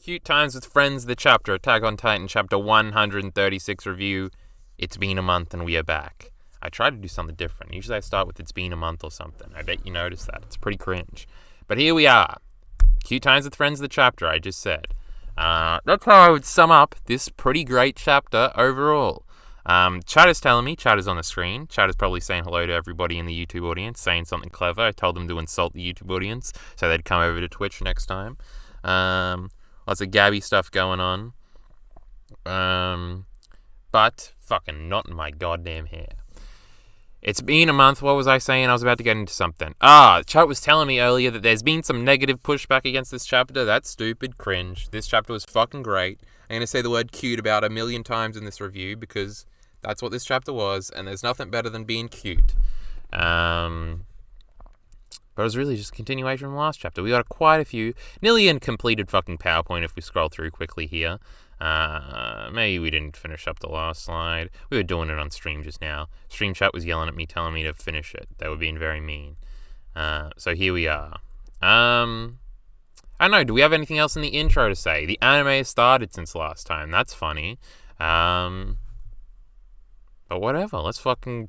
Cute Times with Friends, the chapter, Attack on Titan, chapter 136 review. It's been a month and we are back. I try to do something different. Usually I start with it's been a month or something. I bet you noticed that. It's pretty cringe. But here we are. Cute Times with Friends, the chapter, I just said. That's how I would sum up this pretty great chapter overall. Chat is telling me, Chat is on the screen. Chat is probably saying hello to everybody in the YouTube audience, saying something clever. I told them to insult the YouTube audience so they'd come over to Twitch next time. Lots of Gabi stuff going on. But fucking not in my goddamn hair. It's been a month. What was I saying? I was about to get into something. Chat was telling me earlier that there's been some negative pushback against this chapter. That's stupid. Cringe. This chapter was fucking great. I'm going to say the word cute about 1,000,000 times in this review because that's what this chapter was, and there's nothing better than being cute. But it was really just a continuation from the last chapter. We got quite a few. Nearly a completed fucking PowerPoint if we scroll through quickly here. Maybe we didn't finish up the last slide. We were doing it on stream just now. Stream chat was yelling at me, telling me to finish it. They were being very mean. So here we are. I don't know, do we have anything else in the intro to say? The anime has started since last time. That's funny. But whatever, let's fucking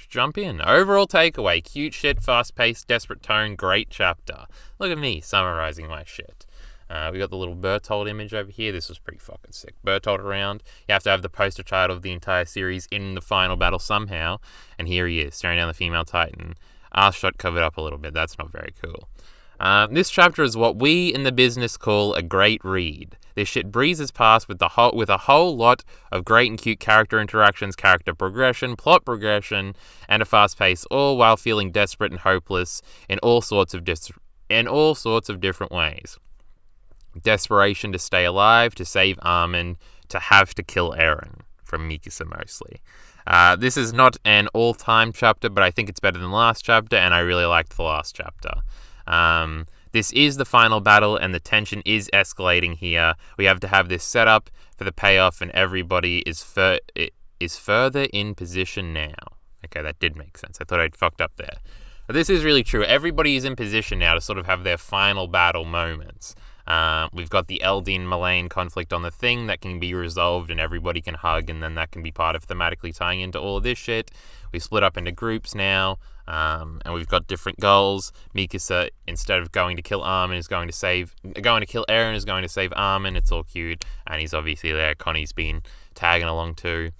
jump in. Overall takeaway, cute shit, fast-paced, desperate tone, great chapter. Look at me summarizing my shit. We got the little Bertholdt image over here. This was pretty fucking sick. Bertholdt around. You have to have the poster child of the entire series in the final battle somehow. And here he is, staring down the female Titan. Arse shot covered up a little bit. That's not very cool. This chapter is what we in the business call a great read. This shit breezes past with a whole lot of great and cute character interactions, character progression, plot progression, and a fast pace, all while feeling desperate and hopeless in all sorts of different ways. Desperation to stay alive, to save Armin, to have to kill Eren, from Mikasa mostly. This is not an all-time chapter, but I think it's better than last chapter, and I really liked the last chapter. This is the final battle, and the tension is escalating here. We have to have this set up for the payoff, and everybody is further in position now. Okay, that did make sense. I thought I'd fucked up there. But this is really true. Everybody is in position now to sort of have their final battle moments. We've got the Eldian Marleyan conflict on the thing that can be resolved and everybody can hug, and then that can be part of thematically tying into all of this shit. We split up into groups now, and we've got different goals. Mikasa, instead of going to kill Eren, is going to save Armin. It's all cute, and he's obviously there. Connie's been tagging along too.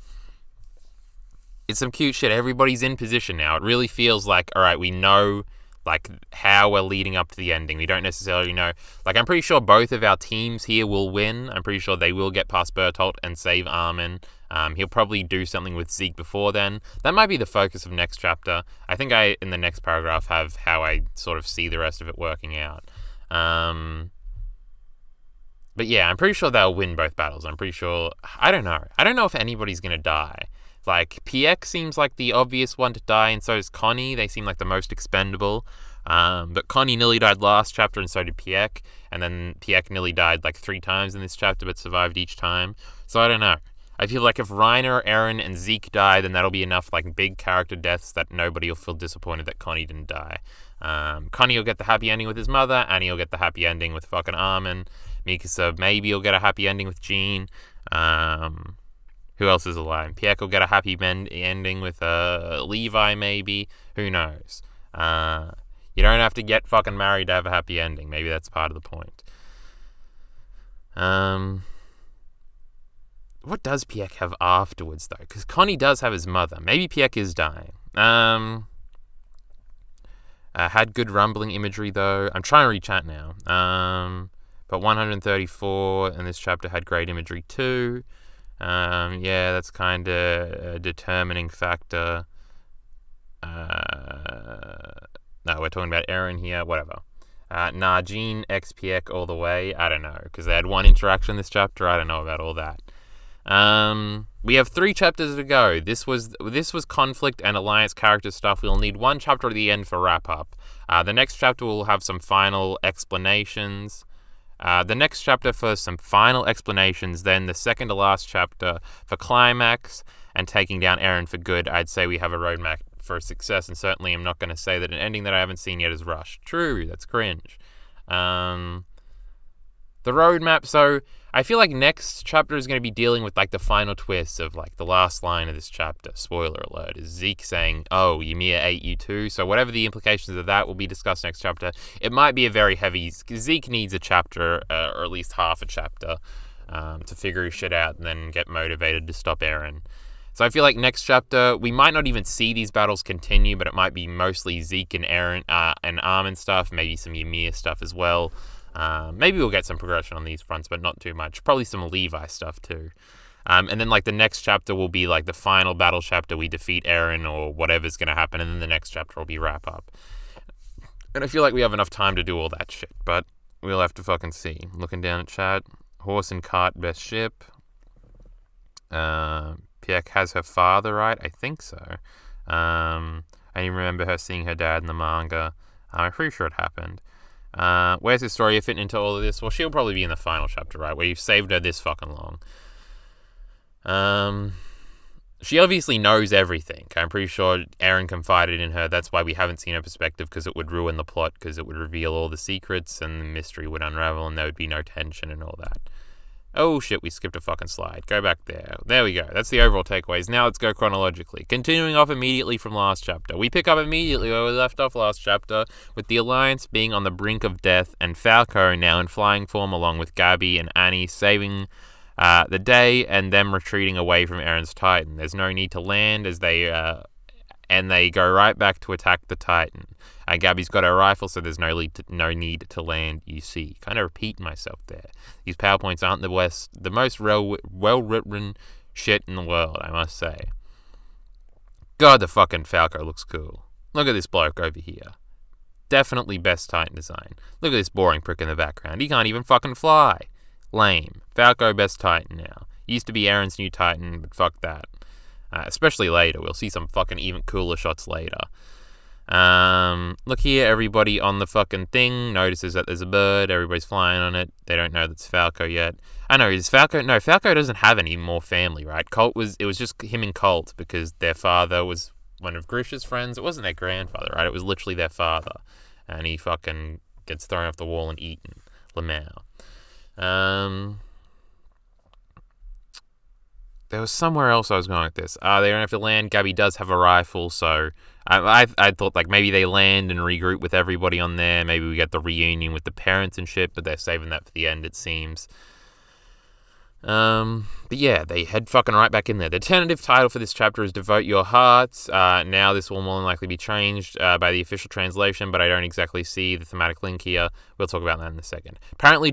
It's some cute shit. Everybody's in position now. It really feels like, all right, we know like how we're leading up to the ending. We don't necessarily know. Like, I'm pretty sure both of our teams here will win. I'm pretty sure they will get past Bertholdt and save Armin. He'll probably do something with Zeke before then. That might be the focus of next chapter. I think in the next paragraph, have how I sort of see the rest of it working out. But yeah, I'm pretty sure they'll win both battles. I'm pretty sure. I don't know if anybody's going to die. Like, Pieck seems like the obvious one to die, and so is Connie. They seem like the most expendable. But Connie nearly died last chapter, and so did Pieck. And then Pieck nearly died like 3 times in this chapter, but survived each time. So I don't know. I feel like if Reiner, Eren, and Zeke die, then that'll be enough like big character deaths that nobody will feel disappointed that Connie didn't die. Connie will get the happy ending with his mother. Annie will get the happy ending with fucking Armin. Mikasa maybe will get a happy ending with Jean. Who else is alive? Pieck will get a happy ending with Levi, maybe. Who knows? You don't have to get fucking married to have a happy ending. Maybe that's part of the point. What does Pieck have afterwards, though? Because Connie does have his mother. Maybe Pieck is dying. Had good rumbling imagery, though. I'm trying to read chat now. But 134 in this chapter had great imagery, too. Yeah, that's kind of a determining factor. No, we're talking about Eren here, whatever. Jean x Pieck all the way, I don't know, because they had one interaction this chapter, I don't know about all that. We have 3 chapters to go. This was conflict and alliance character stuff. We'll need 1 chapter at the end for wrap up. The next chapter will have some final explanations. The next chapter for some final explanations, then the second to last chapter for climax and taking down Eren for good. I'd say we have a roadmap for success, and certainly I'm not going to say that an ending that I haven't seen yet is rushed. True, that's cringe. The roadmap, so I feel like next chapter is going to be dealing with like the final twist of like the last line of this chapter. Spoiler alert, is Zeke saying, oh, Ymir ate you too. So whatever the implications of that will be discussed next chapter. It might be a very heavy, Zeke needs a chapter, or at least half a chapter, to figure his shit out and then get motivated to stop Eren. So I feel like next chapter, we might not even see these battles continue, but it might be mostly Zeke and Eren, and Armin stuff, maybe some Ymir stuff as well. Maybe we'll get some progression on these fronts, but not too much. Probably some Levi stuff too. And then like the next chapter will be like the final battle chapter. We defeat Eren or whatever's going to happen. And then the next chapter will be wrap up. And I feel like we have enough time to do all that shit, but we'll have to fucking see. Looking down at chat. Horse and cart, best ship. Pieck has her father, right? I think so. I even remember her seeing her dad in the manga. I'm pretty sure it happened. Where's Historia fitting into all of this? Well, she'll probably be in the final chapter, right? Where you've saved her this fucking long. She obviously knows everything. I'm pretty sure Eren confided in her. That's why we haven't seen her perspective, because it would ruin the plot, because it would reveal all the secrets and the mystery would unravel and there would be no tension and all that. Oh shit, we skipped a fucking slide. Go back there. There we go. That's the overall takeaways. Now let's go chronologically. Continuing off immediately from last chapter. We pick up immediately where we left off last chapter, with the Alliance being on the brink of death and Falco now in flying form along with Gabi and Annie saving the day and them retreating away from Eren's Titan. There's no need to land as they go right back to attack the Titan. Gabi's got her rifle, so there's no need to land, you see. Kind of repeating myself there. These PowerPoints aren't the most well-written shit in the world, I must say. God, the fucking Falco looks cool. Look at this bloke over here. Definitely best Titan design. Look at this boring prick in the background. He can't even fucking fly. Lame. Falco best Titan now. Used to be Eren's new Titan, but fuck that. Especially later. We'll see some fucking even cooler shots later. Look here, everybody on the fucking thing notices that there's a bird, everybody's flying on it, they don't know that's Falco yet. I know, is Falco, no, Falco doesn't have any more family, right? It was just him and Colt, because their father was one of Grisha's friends, it wasn't their grandfather, right? It was literally their father, and he fucking gets thrown off the wall and eaten. Lamau. There was somewhere else I was going with this. They don't have to land. Gabi does have a rifle, so I thought like maybe they land and regroup with everybody on there. Maybe we get the reunion with the parents and shit, but they're saving that for the end, it seems. But yeah, they head fucking right back in there. The tentative title for this chapter is Devote Your Hearts. Now this will more than likely be changed by the official translation, but I don't exactly see the thematic link here. We'll talk about that in a second. Apparently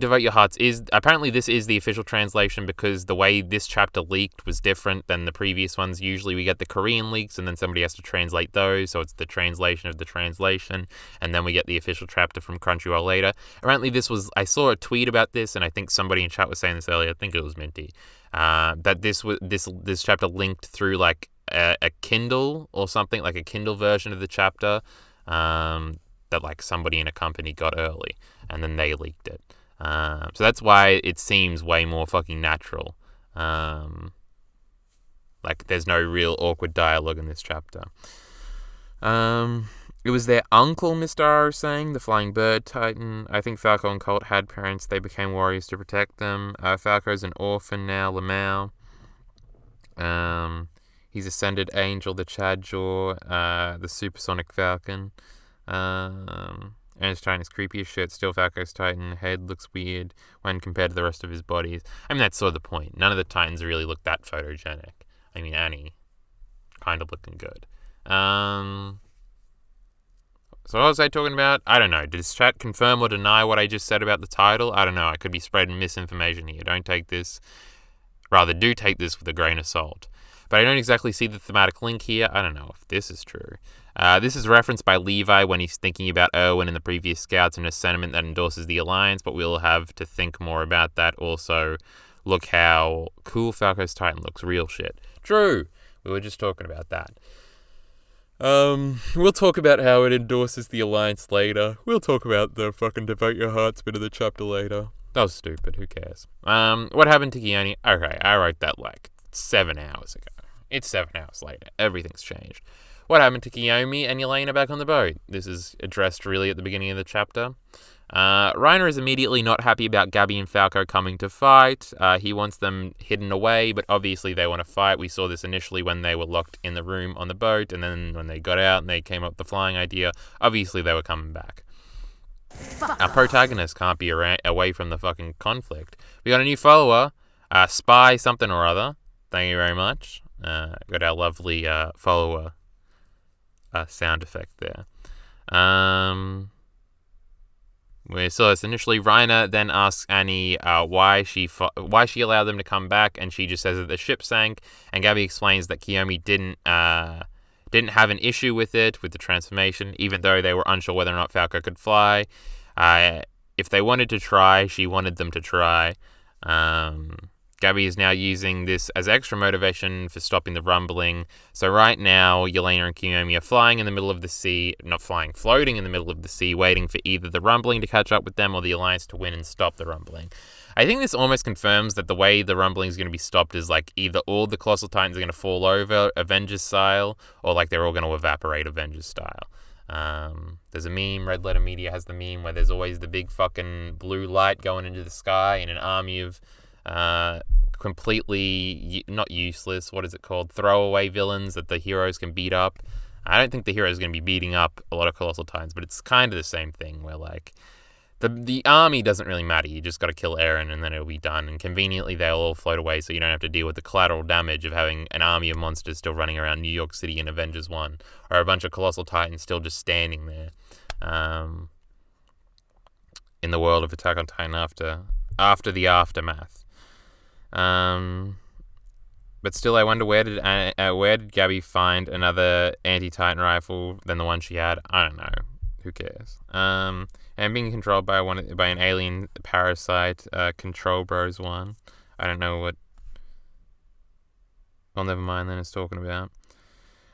this is the official translation, because the way this chapter leaked was different than the previous ones. Usually we get the Korean leaks and then somebody has to translate those, so it's the translation of the translation, and then we get the official chapter from Crunchyroll later. Apparently I saw a tweet about this, and I think somebody in chat was saying this earlier, I think it was Minty, that this chapter linked through like a Kindle or something, like a Kindle version of the chapter, that like somebody in a company got early and then they leaked it. So that's why it seems way more fucking natural. Like there's no real awkward dialogue in this chapter. It was their uncle, Mr. R is saying, the Flying Bird Titan. I think Falco and Colt had parents. They became warriors to protect them. Falco's an orphan now, Lamau. He's Ascended Angel, the Chadjaw, the Supersonic Falcon. Eren's Titan is creepy as shit. Still Falco's Titan. Head looks weird when compared to the rest of his bodies. I mean, that's sort of the point. None of the Titans really look that photogenic. I mean, Annie, kind of looking good. So what was I talking about? I don't know. Did this chat confirm or deny what I just said about the title? I don't know. I could be spreading misinformation here. Do take this with a grain of salt. But I don't exactly see the thematic link here. I don't know if this is true. This is referenced by Levi when he's thinking about Erwin and the previous scouts and a sentiment that endorses the Alliance, but we'll have to think more about that. Also, look how cool Falco's Titan looks. Real shit. True. We were just talking about that. We'll talk about how it endorses the Alliance later. We'll talk about the fucking Devote Your Hearts bit of the chapter later. That was stupid, who cares? What happened to Kiyomi? Okay, I wrote that like 7 hours ago. It's 7 hours later. Everything's changed. What happened to Kiyomi and Yelena back on the boat? This is addressed really at the beginning of the chapter. Reiner is immediately not happy about Gabi and Falco coming to fight. He wants them hidden away, but obviously they want to fight. We saw this initially when they were locked in the room on the boat, and then when they got out and they came up with the flying idea, obviously they were coming back. Our protagonist can't be away from the fucking conflict. We got a new follower, Spy something or other. Thank you very much. Got our lovely follower sound effect there. We saw this initially. Reiner then asks Annie why she allowed them to come back, and she just says that the ship sank. And Gabi explains that Kiyomi didn't have an issue with the transformation, even though they were unsure whether or not Falco could fly. If they wanted to try, she wanted them to try. Gabi is now using this as extra motivation for stopping the rumbling. So right now, Yelena and Kiyomi are flying in the middle of the sea, floating in the middle of the sea, waiting for either the rumbling to catch up with them or the Alliance to win and stop the rumbling. I think this almost confirms that the way the rumbling is going to be stopped is like either all the Colossal Titans are going to fall over, Avengers style, or like they're all going to evaporate, Avengers style. There's a meme, Red Letter Media has the meme where there's always the big fucking blue light going into the sky and an army of completely not useless, what is it called, throwaway villains that the heroes can beat up. I don't think the heroes are going to be beating up a lot of Colossal Titans, but it's kind of the same thing where like the army doesn't really matter. You just got to kill Eren and then it'll be done, and conveniently they'll all float away so you don't have to deal with the collateral damage of having an army of monsters still running around New York City in Avengers 1, or a bunch of Colossal Titans still just standing there in the world of Attack on Titan after the aftermath. But still, I wonder where did Gabi find another anti-Titan rifle than the one she had? I don't know. Who cares? And being controlled by an alien parasite, Control Bros 1. I don't know what. Oh, never mind. Then it's talking about.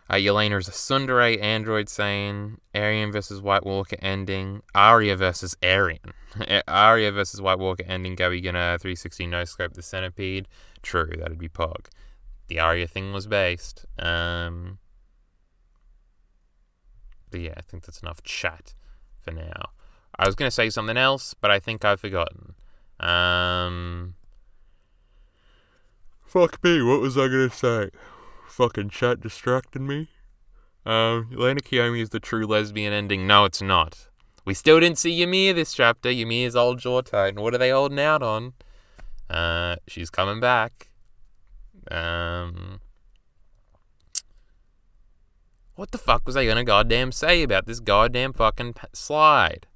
Yelena is a tsundere android saying Aryan versus White Walker ending. Arya versus Eren. Arya versus White Walker ending. Gabi gonna 360 no scope the centipede. True, that'd be Pog. The Arya thing was based. But yeah, I think that's enough chat for now. I was gonna say something else, but I think I've forgotten. Fuck me, what was I gonna say? Fucking chat distracted me. Yelena Kiyomi is the true lesbian ending. No, it's not. We still didn't see Ymir this chapter. Ymir's old Jaw Titan. What are they holding out on? She's coming back. What the fuck was I gonna goddamn say about this goddamn fucking slide?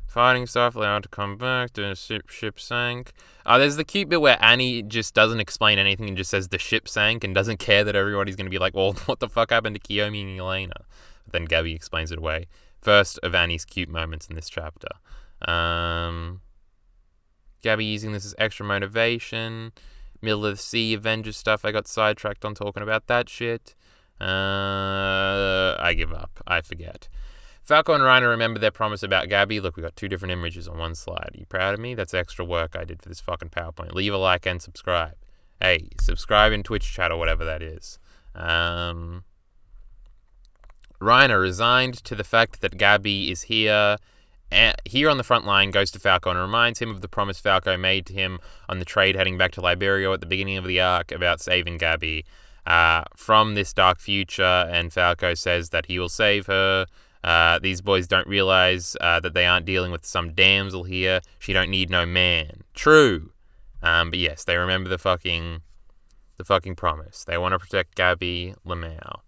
Fighting stuff allowed to come back. The ship sank. There's the cute bit where Annie just doesn't explain anything and just says the ship sank and doesn't care that everybody's going to be like, well, what the fuck happened to Kiyomi and Yelena? But then Gabi explains it away. First of Annie's cute moments in this chapter. Gabi using this as extra motivation. Middle of the sea Avengers stuff. I got sidetracked on talking about that shit. I give up. I forget. Falco and Reiner remember their promise about Gabi. Look, we got two different images on one slide. Are you proud of me? That's extra work I did for this fucking PowerPoint. Leave a like and subscribe. Hey, subscribe in Twitch chat or whatever that is. Reiner resigned to the fact that Gabi is here on the front line, goes to Falco and reminds him of the promise Falco made to him on the trade heading back to Liberia at the beginning of the arc about saving Gabi from this dark future, and Falco says that he will save her. These boys don't realize that they aren't dealing with some damsel here. She don't need no man. True. But yes, they remember the fucking promise. They want to protect Gabi Lamau.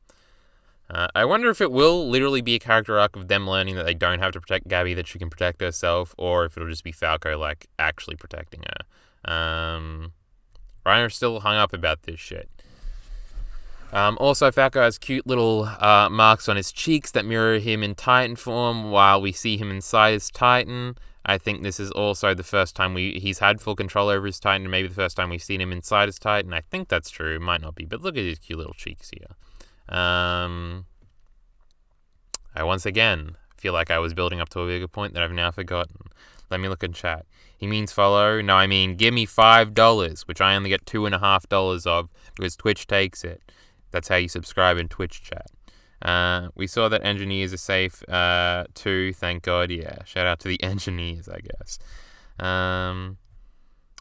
I wonder if it will literally be a character arc of them learning that they don't have to protect Gabi, that she can protect herself, or if it'll just be Falco, like, actually protecting her. Reiner's still hung up about this shit. Also, Falco has cute little marks on his cheeks that mirror him in Titan form while we see him inside his Titan. I think this is also the first time he's had full control over his Titan, and maybe the first time we've seen him inside his Titan. I think that's true. Might not be, but look at his cute little cheeks here. I once again feel like I was building up to a bigger point that I've now forgotten. Let me look in chat. He means follow. No, I mean give me $5, which I only get $2.50 of because Twitch takes it. That's how you subscribe in Twitch chat. We saw that engineers are safe, too, thank God, yeah. Shout out to the engineers, I guess.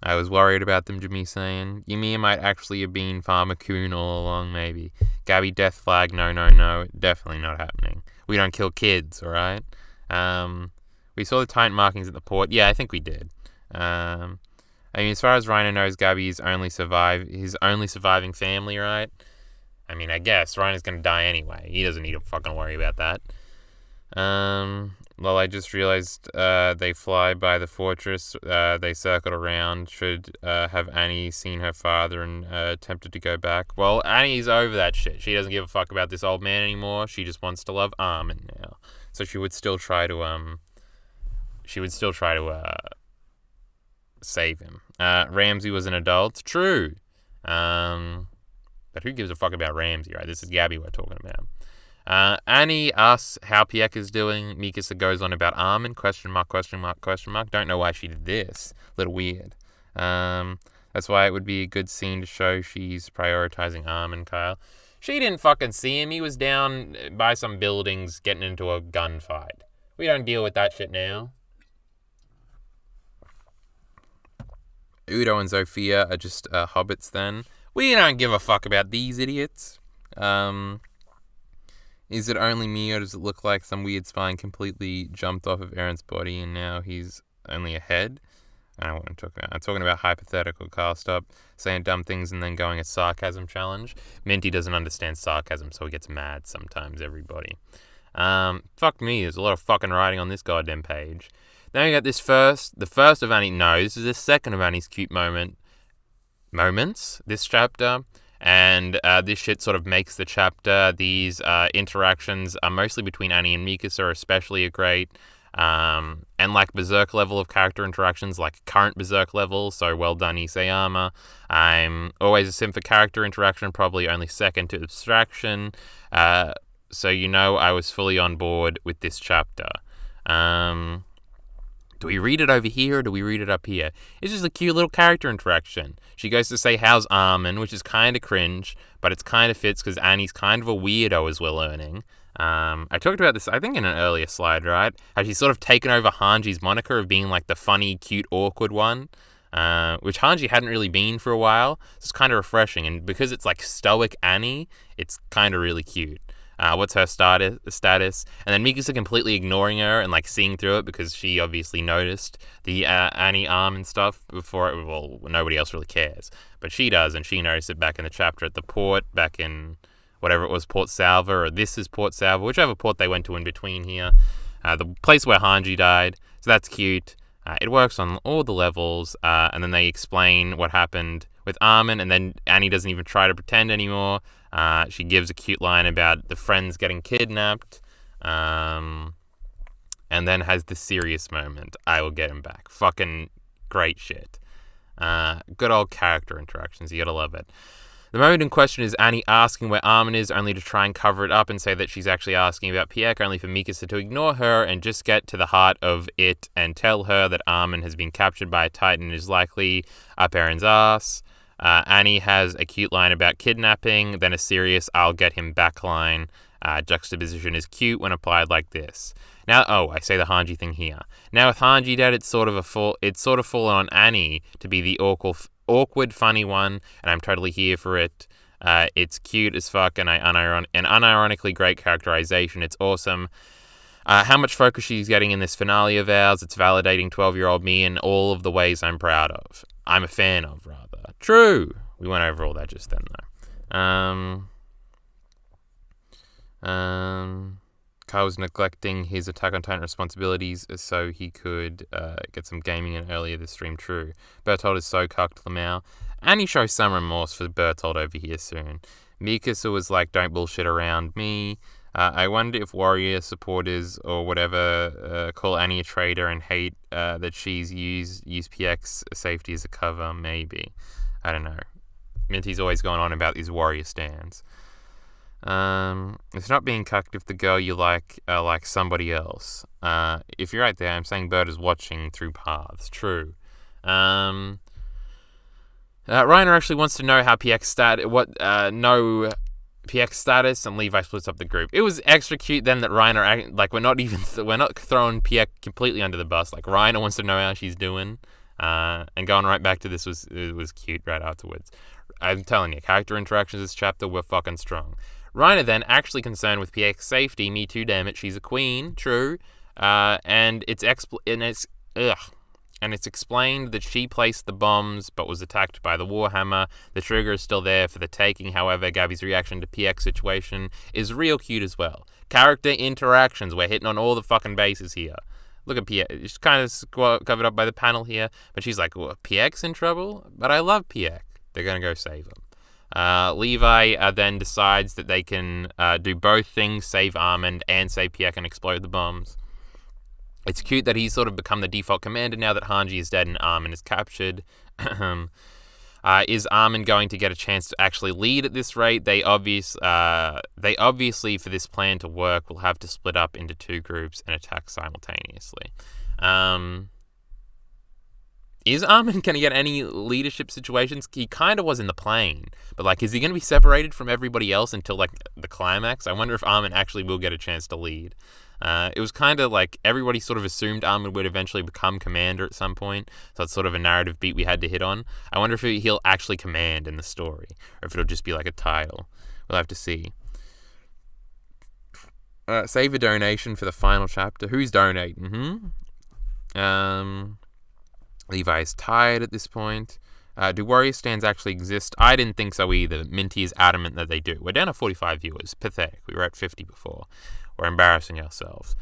I was worried about them, Jimmy saying. Ymir might actually have been Farmer Coon all along, maybe. Gabi death flag, no, definitely not happening. We don't kill kids, alright? We saw the tight markings at the port. Yeah, I think we did. I mean, as far as Reiner knows, Gabi is his only surviving family, right? I mean, I guess Reiner's gonna die anyway. He doesn't need to fucking worry about that. Well, I just realized they fly by the fortress. They circled around. Should have Annie seen her father and attempted to go back. Well, Annie's over that shit. She doesn't give a fuck about this old man anymore. She just wants to love Armin now. So she would still try to save him. Ramsey was an adult. True. But who gives a fuck about Ramsey, right? This is Gabi we're talking about. Annie asks how Pieck is doing. Mikasa goes on about Armin, question mark. Don't know why she did this. A little weird. That's why it would be a good scene to show she's prioritizing Armin, Kyle. She didn't fucking see him. He was down by some buildings getting into a gunfight. We don't deal with that shit now. Udo and Zofia are just hobbits then. We don't give a fuck about these idiots. Is it only me, or does it look like some weird spine completely jumped off of Eren's body and now he's only a head? I don't know what I'm talking about. I'm talking about hypothetical. Carl, stop saying dumb things and then going a sarcasm challenge. Minty doesn't understand sarcasm, so he gets mad sometimes, everybody. Fuck me, there's a lot of fucking writing on this goddamn page. Then we got the first of Annie. No, this is the second of Annie's cute moments, this chapter. And this shit sort of makes the chapter. These interactions are mostly between Annie and Mikasa are especially great. And like Berserk level of character interactions, like current Berserk level, so well done Isayama. I'm always a sim for character interaction, probably only second to abstraction. So I was fully on board with this chapter. Do we read it over here or do we read it up here? It's just a cute little character interaction. She goes to say, how's Armin, which is kind of cringe, but it's kind of fits because Annie's kind of a weirdo as we're learning. I talked about this, I think, in an earlier slide, right? How she's sort of taken over Hanji's moniker of being like the funny, cute, awkward one, which Hanji hadn't really been for a while. So it's kind of refreshing. And because it's like stoic Annie, it's kind of really cute. What's her status? And then Mikasa completely ignoring her and like seeing through it because she obviously noticed the Annie arm and stuff before it. Well, nobody else really cares, but she does, and she noticed it back in the chapter at the port, back in whatever it was, Port Salva, or this is Port Salva, whichever port they went to in between here. The place where Hanji died. So that's cute. It works on all the levels, and then they explain what happened with Armin, and then Annie doesn't even try to pretend anymore. She gives a cute line about the friends getting kidnapped, and then has the serious moment. I will get him back. Fucking great shit. Good old character interactions. You gotta love it. The moment in question is Annie asking where Armin is, only to try and cover it up and say that she's actually asking about Pieck, only for Mikasa to ignore her and just get to the heart of it and tell her that Armin has been captured by a Titan and is likely up Eren's ass. Annie has a cute line about kidnapping, then a serious "I'll get him back" line. Juxtaposition is cute when applied like this. Now, I say the Hanji thing here. Now with Hanji dead, it's sort of fallen on Annie to be the awkward, funny one, and I'm totally here for it. It's cute as fuck, and unironically great characterization. It's awesome. How much focus she's getting in this finale of ours, it's validating 12-year-old me in all of the ways I'm proud of. I'm a fan of, rather. True! We went over all that just then, though. Kai was neglecting his Attack on Titan responsibilities so he could get some gaming in earlier this stream. True. Bertholdt is so cucked, Lamau. And he shows some remorse for Bertholdt over here soon. Mikasa was like, don't bullshit around me. I wonder if warrior supporters or whatever call Annie a traitor and hate that she's used Pieck's safety as a cover. Maybe. I don't know. Minty's always going on about these warrior stands. It's not being cucked if the girl you like somebody else. If you're right there, I'm saying Bert is watching through paths. True. Reiner actually wants to know how Pieck's Pieck's status, and Levi splits up the group. It was extra cute then that Reiner, like, we're not throwing Pieck completely under the bus. Like, Reiner wants to know how she's doing, and going right back to this was cute right afterwards. I'm telling you, character interactions this chapter were fucking strong. Reiner then, actually concerned with Pieck's safety, me too, damn it, she's a queen, true, and it's explained that she placed the bombs but was attacked by the Warhammer. The trigger is still there for the taking. However, Gabi's reaction to Pieck's situation is real cute as well. Character interactions. We're hitting on all the fucking bases here. Look at Pieck. She's kind of covered up by the panel here, but she's like, well, Pieck's in trouble? But I love Pieck. They're going to go save him. Levi then decides that they can do both things, save Armin and save Pieck and explode the bombs. It's cute that he's sort of become the default commander now that Hanji is dead and Armin is captured. Is Armin going to get a chance to actually lead at this rate? They obviously, for this plan to work, will have to split up into two groups and attack simultaneously. Is Armin going to get any leadership situations? He kind of was in the plane, but like, is he going to be separated from everybody else until like the climax? I wonder if Armin actually will get a chance to lead. It was kind of like everybody sort of assumed Armin would eventually become commander at some point, so it's sort of a narrative beat we had to hit on. I wonder if he'll actually command in the story, or if it'll just be like a title. We'll have to see. Save a donation for the final chapter. Who's donating? Levi's tired at this point. Do warrior stands actually exist? I didn't think so either. Minty is adamant that they do. We're down to 45 viewers. Pathetic. We were at 50 before. We're embarrassing ourselves.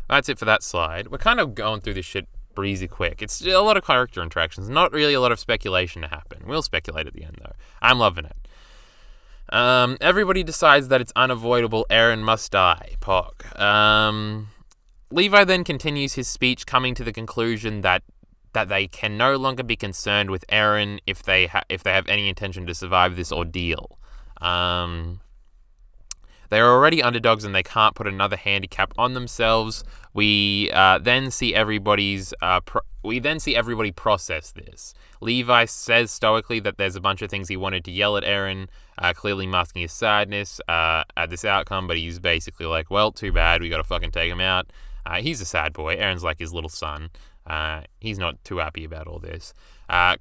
That's it for that slide. We're kind of going through this shit breezy quick. It's a lot of character interactions. Not really a lot of speculation to happen. We'll speculate at the end, though. I'm loving it. Everybody decides that it's unavoidable. Eren must die. Pog. Levi then continues his speech, coming to the conclusion that they can no longer be concerned with Eren if they have any intention to survive this ordeal. They are already underdogs and they can't put another handicap on themselves. We then see everybody process this. Levi says stoically that there's a bunch of things he wanted to yell at Eren, clearly masking his sadness at this outcome, but he's basically like, well, too bad, we gotta fucking take him out. He's a sad boy. Eren's like his little son. He's not too happy about all this.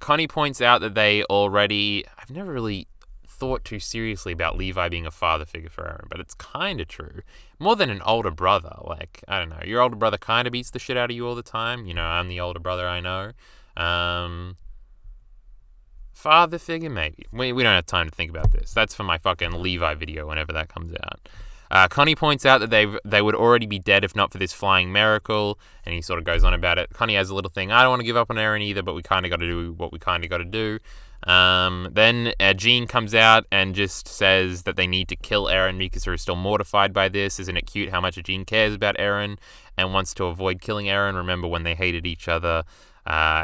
Connie points out that I've never really thought too seriously about Levi being a father figure for Eren, but it's kind of true. More than an older brother. Like, I don't know, your older brother kind of beats the shit out of you all the time. You know, I'm the older brother, I know. Father figure, maybe. We don't have time to think about this. That's for my fucking Levi video whenever that comes out. Connie points out that they would already be dead if not for this flying miracle, and he sort of goes on about it. Connie has a little thing, I don't want to give up on Eren either, but we kind of got to do what we kind of got to do. Then Jean comes out and just says that they need to kill Eren. Mikasa is still mortified by this. Isn't it cute how much Jean cares about Eren and wants to avoid killing Eren? Remember when they hated each other?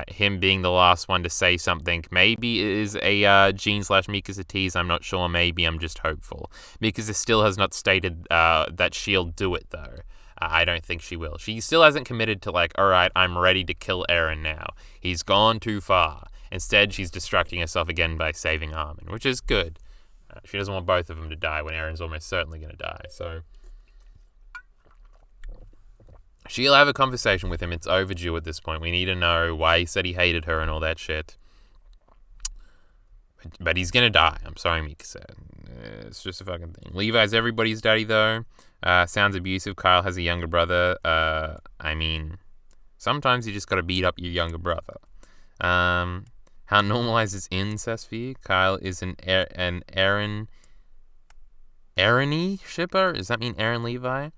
Him being the last one to say something maybe is a Jean/Mikasa tease. I'm not sure. Maybe I'm just hopeful. Mikasa still has not stated that she'll do it though. I don't think she will. She still hasn't committed to like, all right, I'm ready to kill Eren now. He's gone too far. Instead, she's distracting herself again by saving Armin, which is good. She doesn't want both of them to die when Eren's almost certainly going to die. So she'll have a conversation with him. It's overdue at this point. We need to know why he said he hated her and all that shit. But he's going to die. I'm sorry, Mikasa. It's just a fucking thing. Levi's everybody's daddy, though. Sounds abusive. Kyle has a younger brother. I mean, sometimes you just got to beat up your younger brother. How normalized is incest for you? Kyle is an Eren-y shipper? Does that mean Eren Levi?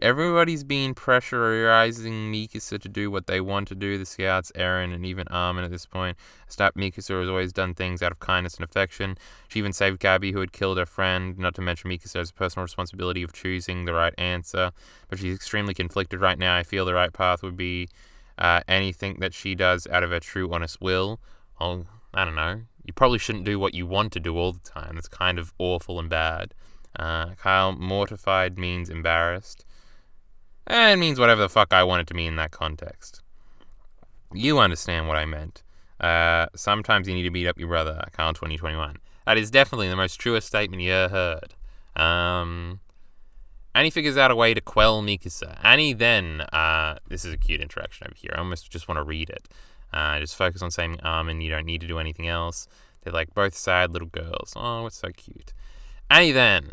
Everybody's been pressurizing Mikasa to do what they want to do. The scouts, Eren, and even Armin at this point. Mikasa has always done things out of kindness and affection. She even saved Gabi, who had killed her friend. Not to mention Mikasa has a personal responsibility of choosing the right answer. But she's extremely conflicted right now. I feel the right path would be anything that she does out of her true, honest will. Well, I don't know. You probably shouldn't do what you want to do all the time. That's kind of awful and bad. Kyle, mortified means embarrassed. It means whatever the fuck I want it to mean in that context. You understand what I meant. Sometimes you need to beat up your brother, Kyle 2021. That is definitely the most truest statement you ever heard. Annie figures out a way to quell Mikasa. Annie then, this is a cute interaction over here. I almost just want to read it. Just focus on saving Armin. You don't need to do anything else. They're like both sad little girls. Oh, it's so cute. Annie then,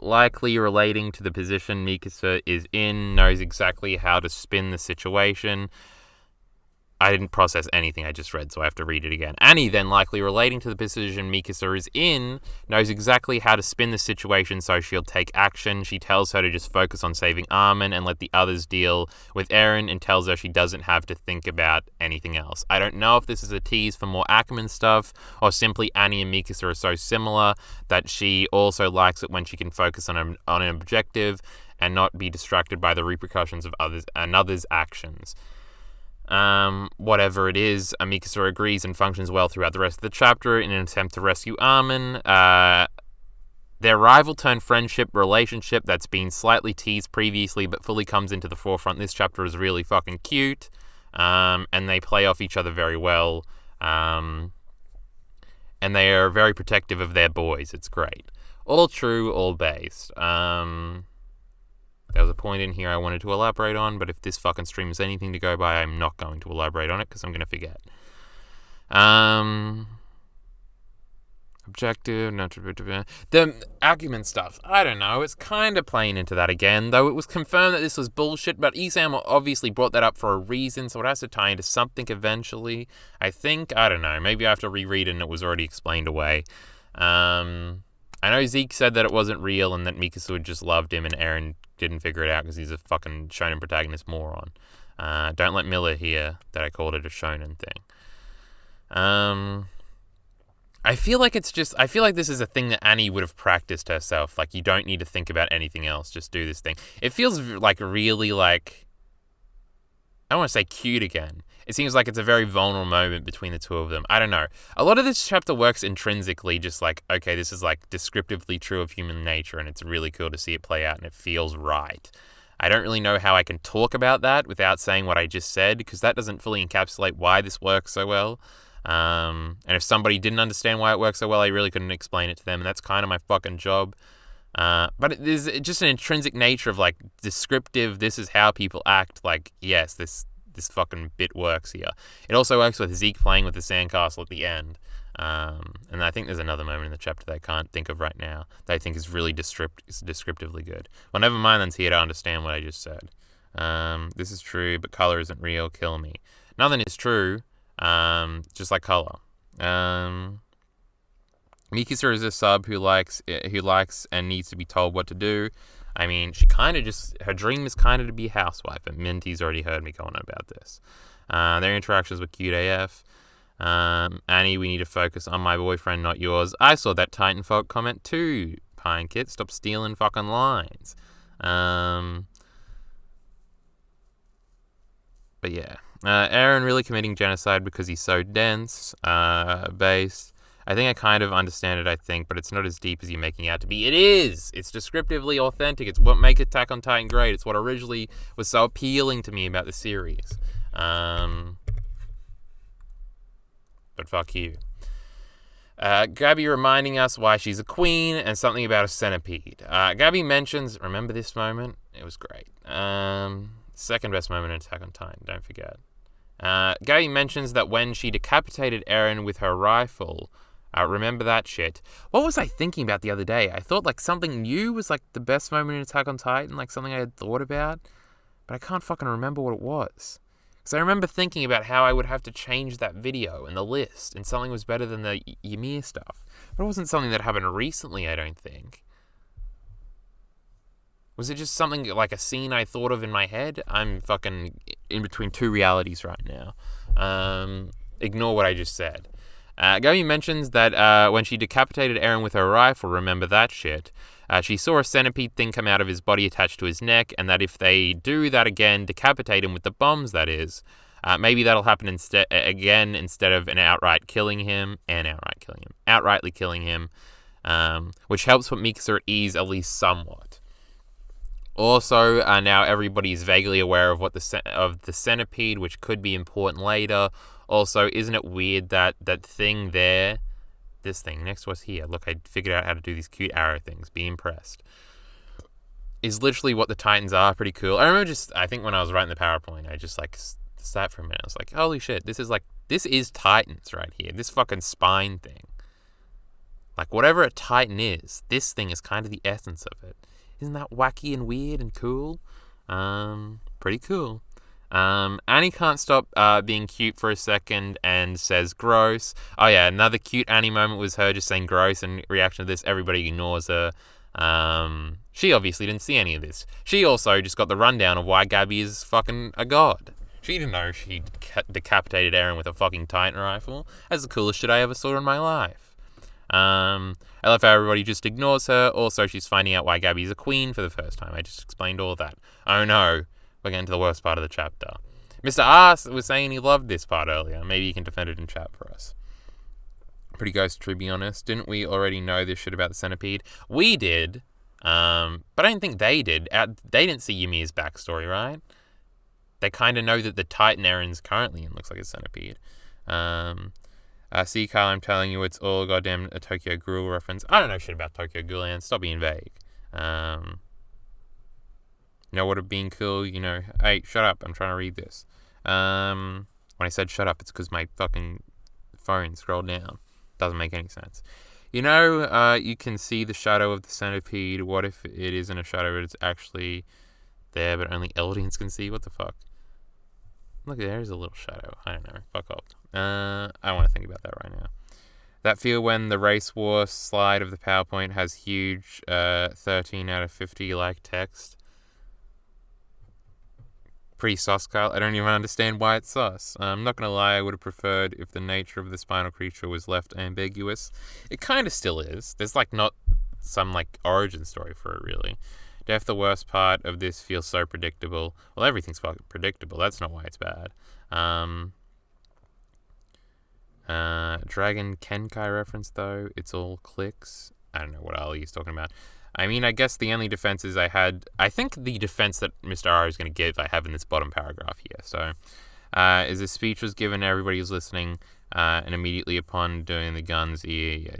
likely relating to the position Mikasa is in, knows exactly how to spin the situation. I didn't process anything I just read, so I have to read it again. Annie, then likely relating to the position Mikasa is in, knows exactly how to spin the situation so she'll take action. She tells her to just focus on saving Armin and let the others deal with Eren, and tells her she doesn't have to think about anything else. I don't know if this is a tease for more Ackerman stuff, or simply Annie and Mikasa are so similar that she also likes it when she can focus on an objective and not be distracted by the repercussions of others' actions. Whatever it is, Mikasa agrees and functions well throughout the rest of the chapter in an attempt to rescue Armin. Their rival-turned-friendship relationship that's been slightly teased previously but fully comes into the forefront this chapter is really fucking cute, and they play off each other very well, and they are very protective of their boys. It's great. All true, all based. There was a point in here I wanted to elaborate on, but if this fucking stream is anything to go by, I'm not going to elaborate on it because I'm going to forget. Objective, the argument stuff, I don't know, it's kind of playing into that again, though it was confirmed that this was bullshit, but Isam obviously brought that up for a reason, so it has to tie into something eventually, I think. I don't know, maybe I have to reread it and it was already explained away. I know Zeke said that it wasn't real and that Mikasa just loved him and Eren didn't figure it out because he's a fucking shonen protagonist moron. Don't let Miller hear that I called it a shonen thing. I feel like this is a thing that Annie would have practiced herself. Like, you don't need to think about anything else. Just do this thing. It feels like really like, I don't want to say cute again. It seems like it's a very vulnerable moment between the two of them. I don't know. A lot of this chapter works intrinsically, just like, okay, this is like descriptively true of human nature, and it's really cool to see it play out, and it feels right. I don't really know how I can talk about that without saying what I just said, because that doesn't fully encapsulate why this works so well. And if somebody didn't understand why it works so well, I really couldn't explain it to them, and that's kind of my fucking job. But there's just an intrinsic nature of like descriptive, this is how people act, like, yes, this fucking bit works here. It also works with Zeke playing with the sandcastle at the end. And I think there's another moment in the chapter that I can't think of right now that I think is really descriptively good. Well, never mind, then's here to understand what I just said. This is true, but color isn't real. Kill me. Nothing is true, just like color. Mikasa is a sub who likes and needs to be told what to do. I mean, her dream is kind of to be a housewife, and Minty's already heard me going on about this. Their interactions were cute AF. Annie, we need to focus on my boyfriend, not yours. I saw that Titanfolk comment too. Pine Kit, stop stealing fucking lines. But yeah. Eren really committing genocide because he's so dense, based. I think I kind of understand it, but it's not as deep as you're making it out to be. It is! It's descriptively authentic. It's what makes Attack on Titan great. It's what originally was so appealing to me about the series. But fuck you. Gabi reminding us why she's a queen and something about a centipede. Gabi mentions, remember this moment? It was great. Second best moment in Attack on Titan, don't forget. Gabi mentions that when she decapitated Eren with her rifle, remember that shit. What was I thinking about the other day? I thought like something new was like the best moment in Attack on Titan, like something I had thought about, but I can't fucking remember what it was. Because I remember thinking about how I would have to change that video and the list, and something was better than the Ymir stuff. But it wasn't something that happened recently, I don't think. Was it just something like a scene I thought of in my head? I'm fucking in between two realities right now. Ignore what I just said. Gabi mentions that when she decapitated Eren with her rifle, remember that shit, she saw a centipede thing come out of his body attached to his neck, and that if they do that again, decapitate him with the bombs, that is, maybe that'll happen instead of outrightly killing him, which helps put Mikasa at ease at least somewhat. Also, now everybody is vaguely aware of the centipede, which could be important later. Also, isn't it weird that that thing there, this thing next to us here. Look, I figured out how to do these cute arrow things. Be impressed. Is literally what the Titans are. Pretty cool. I remember I think when I was writing the PowerPoint, I just like sat for a minute. I was like, holy shit, this is Titans right here. This fucking spine thing. Like, whatever a Titan is, this thing is kind of the essence of it. Isn't that wacky and weird and cool? Pretty cool. Annie can't stop being cute for a second and says gross. Oh yeah, another cute Annie moment was her just saying gross, and in reaction to this, everybody ignores her. She obviously didn't see any of this. She also just got the rundown of why Gabi is fucking a god. She didn't know she decapitated Eren with a fucking Titan rifle. That's the coolest shit I ever saw in my life. I love how everybody just ignores her. Also, she's finding out why Gabi's a queen for the first time. I just explained all that. Oh no, we're getting to the worst part of the chapter. Mr. R was saying he loved this part earlier. Maybe you can defend it in chat for us. Pretty ghost, to be honest. Didn't we already know this shit about the centipede? We did, but I don't think they did. They didn't see Ymir's backstory, right? They kind of know that the Titan Eren's currently in looks like a centipede. See, Kyle, I'm telling you, it's all goddamn a Tokyo Ghoul reference. I don't know shit about Tokyo Ghoul, and stop being vague. Know what have been cool, hey, shut up, I'm trying to read this. When I said shut up, it's because my fucking phone scrolled down. Doesn't make any sense. You can see the shadow of the centipede. What if it isn't a shadow, but it's actually there, but only Eldians can see? What the fuck? Look, there's a little shadow. I don't know. Fuck off. I don't want to think about that right now. That feel when the race war slide of the PowerPoint has huge 13 out of 50 like text. Pretty sus, Kyle. I don't even understand why it's sus. I'm not going to lie, I would have preferred if the nature of the spinal creature was left ambiguous. It kind of still is. There's not some origin story for it, really. Death, the worst part of this, feels so predictable. Well, everything's fucking predictable. That's not why it's bad. Dragon Kenkai reference, though. It's all clicks. I don't know what Ali's talking about. I mean, I guess the only defenses I had... I think the defense that Mr. R is going to give, I have in this bottom paragraph here. So, is a speech was given to everybody who's listening, and immediately upon doing the guns, yeah.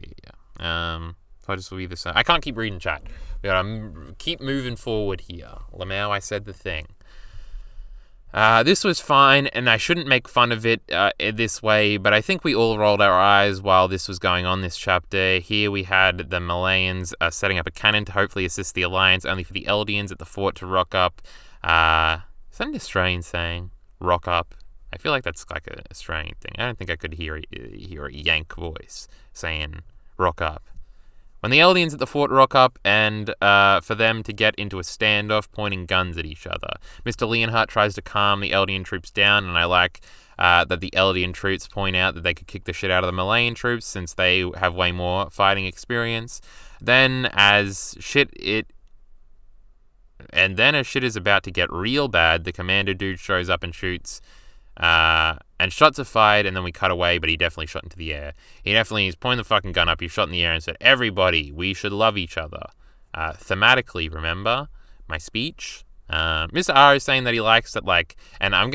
I just will be the same. I can't keep reading chat. We gotta keep moving forward here. Lamau, I said the thing. This was fine, and I shouldn't make fun of it this way, but I think we all rolled our eyes while this was going on this chapter. Here we had the Marleyans setting up a cannon to hopefully assist the Alliance, only for the Eldians at the fort to rock up. Is that an Australian saying? Rock up? I feel like that's like an Australian thing. I don't think I could hear a Yank voice saying rock up. When the Eldians at the fort rock up, and for them to get into a standoff pointing guns at each other. Mr. Leonhardt tries to calm the Eldian troops down, and I like that the Eldian troops point out that they could kick the shit out of the Malayan troops since they have way more fighting experience. Then as shit is about to get real bad, the commander dude shows up and shoots. And shots are fired, and then we cut away, but he definitely shot into the air. He's pointing the fucking gun up, he shot in the air and said, everybody, we should love each other. Thematically, remember my speech? Mr. R is saying that he likes that, and I'm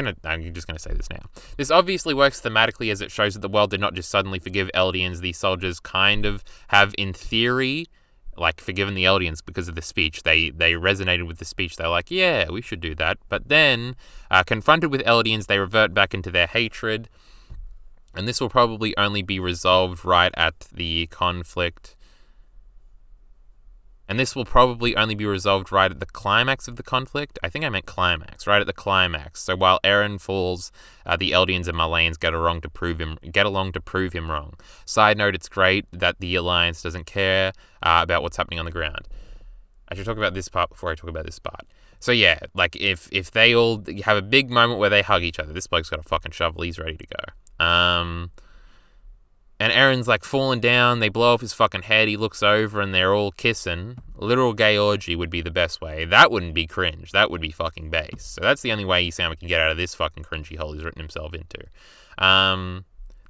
just gonna say this now. This obviously works thematically as it shows that the world did not just suddenly forgive Eldians. These soldiers kind of have, in theory, forgiven the Eldians because of the speech. They resonated with the speech. They're like, yeah, we should do that. But then, confronted with Eldians, they revert back into their hatred. And this will probably only be resolved right at the conflict. And this will probably only be resolved right at the climax of the conflict. I think I meant climax, right at the climax. So while Eren falls, the Eldians and Marleyans get along to prove him wrong. Side note, it's great that the Alliance doesn't care about what's happening on the ground. I should talk about this part before I talk about this part. So yeah, if they all have a big moment where they hug each other, this bloke's got a fucking shovel, he's ready to go. And Eren's falling down, they blow off his fucking head, he looks over and they're all kissing. A literal gay orgy would be the best way. That wouldn't be cringe, that would be fucking base. So that's the only way Isama can get out of this fucking cringy hole he's written himself into.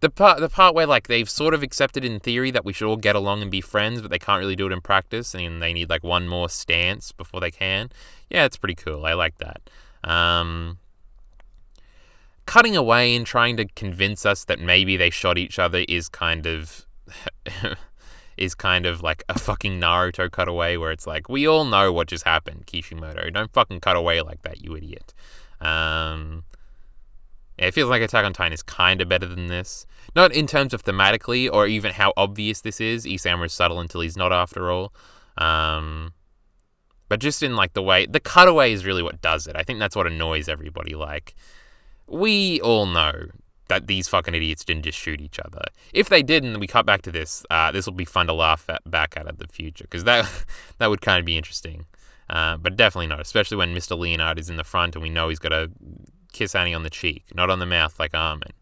The part where they've sort of accepted in theory that we should all get along and be friends, but they can't really do it in practice, and they need one more stance before they can. Yeah, it's pretty cool, I like that. Cutting away and trying to convince us that maybe they shot each other is kind of is kind of like a fucking Naruto cutaway where it's like, we all know what just happened, Kishimoto. Don't fucking cut away like that, you idiot. It feels like Attack on Titan is kind of better than this. Not in terms of thematically or even how obvious this is. Isayama is subtle until he's not, after all. But just in like the way... The cutaway is really what does it. I think that's what annoys everybody. Like, we all know that these fucking idiots didn't just shoot each other. If they did and we cut back to this, this will be fun to laugh back at in the future. Because that would kind of be interesting. But definitely not. Especially when Mr. Leonard is in the front and we know he's got to kiss Annie on the cheek. Not on the mouth like Armin.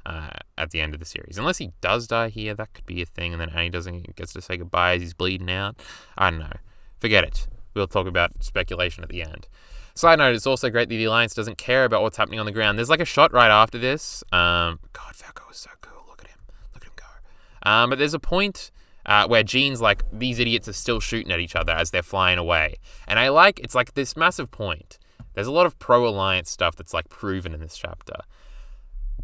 At the end of the series. Unless he does die here, that could be a thing, and then Annie gets to say goodbye as he's bleeding out. I don't know. Forget it. We'll talk about speculation at the end. Side note, it's also great that the Alliance doesn't care about what's happening on the ground. There's like a shot right after this. God, Falco is so cool. Look at him. Look at him go. But there's a point where Jean's like, these idiots are still shooting at each other as they're flying away. And it's like this massive point. There's a lot of pro-Alliance stuff that's like proven in this chapter.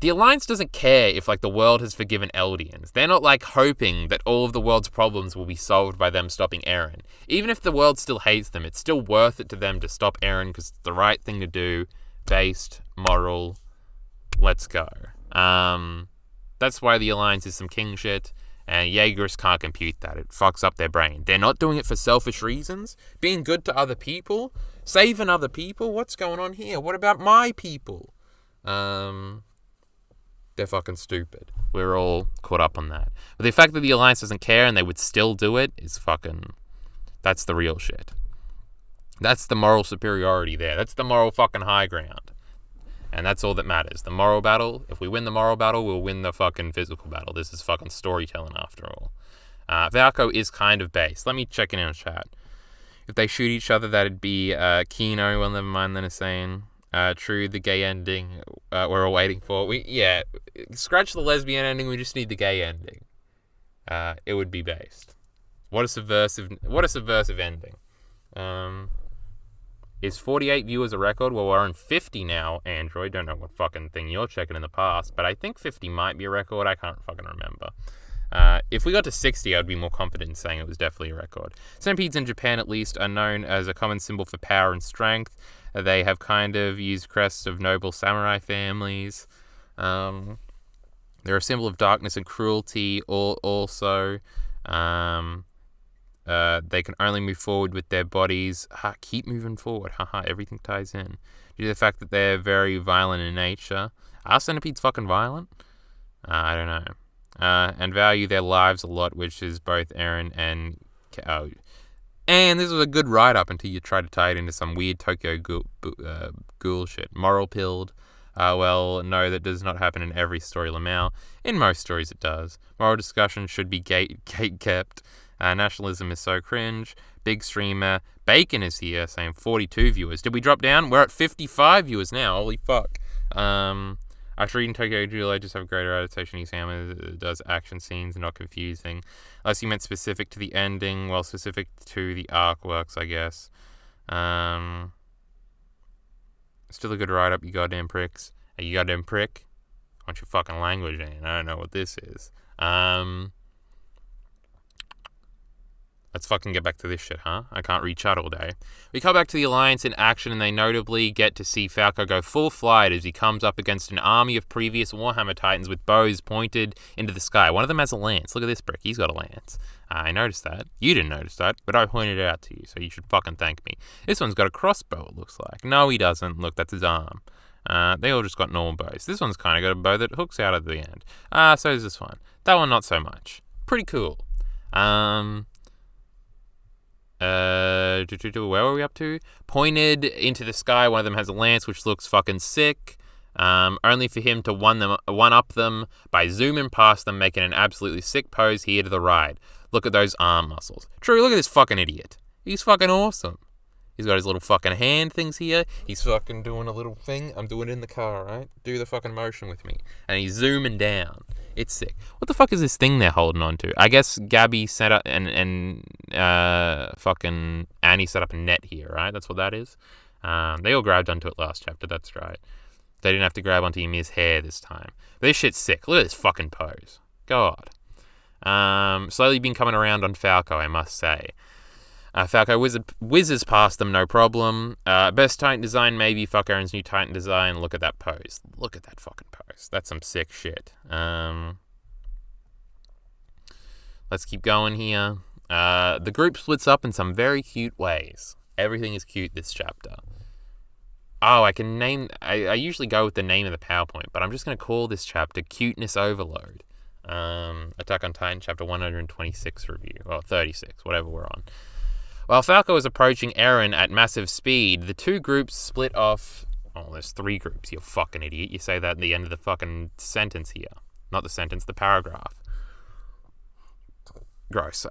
The Alliance doesn't care if, like, the world has forgiven Eldians. They're not, like, hoping that all of the world's problems will be solved by them stopping Eren. Even if the world still hates them, it's still worth it to them to stop Eren because it's the right thing to do. Based, moral, let's go. That's why the Alliance is some king shit, and Jaegers can't compute that. It fucks up their brain. They're not doing it for selfish reasons. Being good to other people. Saving other people. What's going on here? What about my people? They're fucking stupid. We're all caught up on that. But the fact that the Alliance doesn't care and they would still do it is fucking... That's the real shit. That's the moral superiority there. That's the moral fucking high ground. And that's all that matters. The moral battle, if we win the moral battle, we'll win the fucking physical battle. This is fucking storytelling after all. Falco is kind of based. Let me check in the chat. If they shoot each other, that'd be Kino. Well, never mind then is saying... True, the gay ending we're all waiting for. Scratch the lesbian ending, we just need the gay ending. It would be based. What a subversive ending. Is 48 viewers a record? Well, we're on 50 now, Android. Don't know what fucking thing you're checking in the past, but I think 50 might be a record. I can't fucking remember. If we got to 60, I'd be more confident in saying it was definitely a record. Centipedes in Japan, at least, are known as a common symbol for power and strength. They have kind of used crests of noble samurai families. They're a symbol of darkness and cruelty also. They can only move forward with their bodies. Keep moving forward. Everything ties in. Due to the fact that they're very violent in nature. Are centipedes fucking violent? I don't know. And value their lives a lot, which is both Eren and... And this was a good write-up until you try to tie it into some weird Tokyo ghoul shit. Moral pilled. Well, no, that does not happen in every story, Lamau. In most stories it does. Moral discussion should be gate-kept. Nationalism is so cringe. Big streamer. Bacon is here saying 42 viewers. Did we drop down? We're at 55 viewers now. Holy fuck. After reading Tokyo Ghoul, I just have greater adaptation. Isayama does action scenes, not confusing. Unless you meant specific to the ending, well, specific to the arc works, I guess. Still a good write-up, you goddamn pricks. Hey, you goddamn prick. What's your fucking language, man? I don't know what this is. Let's fucking get back to this shit, huh? I can't read chat all day. We come back to the Alliance in action, and they notably get to see Falco go full flight as he comes up against an army of previous Warhammer Titans with bows pointed into the sky. One of them has a lance. Look at this brick. He's got a lance. I noticed that. You didn't notice that, but I pointed it out to you, so you should fucking thank me. This one's got a crossbow, it looks like. No, he doesn't. Look, that's his arm. They all just got normal bows. This one's kind of got a bow that hooks out at the end. So is this one. That one, not so much. Pretty cool. Where were we up to? Pointed into the sky. One of them has a lance, which looks fucking sick. Only for him to one-up them by zooming past them, making an absolutely sick pose here to the right. Look at those arm muscles. True, look at this fucking idiot. He's fucking awesome. He's got his little fucking hand things here. He's fucking doing a little thing. I'm doing it in the car, right? Do the fucking motion with me. And he's zooming down. It's sick. What the fuck is this thing they're holding on to? I guess Gabi set up and fucking Annie set up a net here, right? That's what that is. They all grabbed onto it last chapter, that's right. They didn't have to grab onto Ymir's hair this time. But this shit's sick. Look at this fucking pose. God. Slowly been coming around on Falco, I must say. Falco whizzes past them, no problem. Best Titan design, maybe. Fuck Eren's new Titan design. Look at that pose. Look at that fucking pose. That's some sick shit. Let's keep going here. The group splits up in some very cute ways. Everything is cute this chapter. Oh, I can name... I usually go with the name of the PowerPoint, but I'm just going to call this chapter Cuteness Overload. Attack on Titan chapter 126 review. Well, 36, whatever we're on. While Falco is approaching Eren at massive speed, the two groups split off... Oh, there's three groups, you fucking idiot. You say that at the end of the fucking sentence here. Not the sentence, the paragraph. Gross.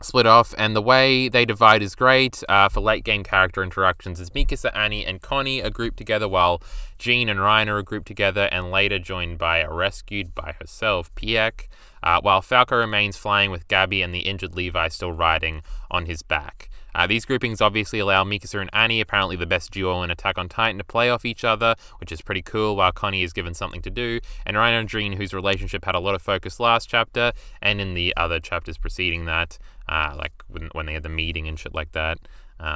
Split off, and the way they divide is great. For late game character interactions, as Mikasa, Annie, and Connie are grouped together, while Jean and Reiner are grouped together, and later joined by a rescued by herself, Pieck, while Falco remains flying with Gabi and the injured Levi still riding on his back. These groupings obviously allow Mikasa and Annie, apparently the best duo in Attack on Titan, to play off each other, which is pretty cool, while Connie is given something to do, and Reiner and Jean, whose relationship had a lot of focus last chapter, and in the other chapters preceding that, like when they had the meeting and shit like that,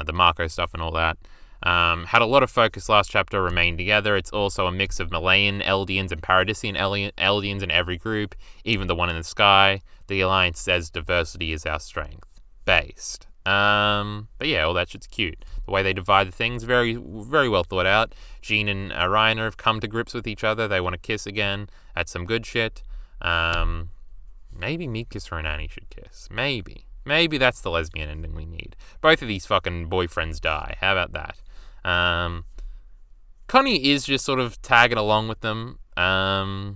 the Marco stuff and all that, had a lot of focus last chapter, remained together. It's also a mix of Marleyan Eldians and Paradisian Eldians in every group, even the one in the sky. The Alliance says diversity is our strength. Based. But yeah, all that shit's cute. The way they divide the things, very, very well thought out. Jean and Reiner have come to grips with each other. They want to kiss again. That's some good shit. Maybe Mikasa and Annie should kiss. Maybe. Maybe that's the lesbian ending we need. Both of these fucking boyfriends die. How about that? Connie is just sort of tagging along with them. I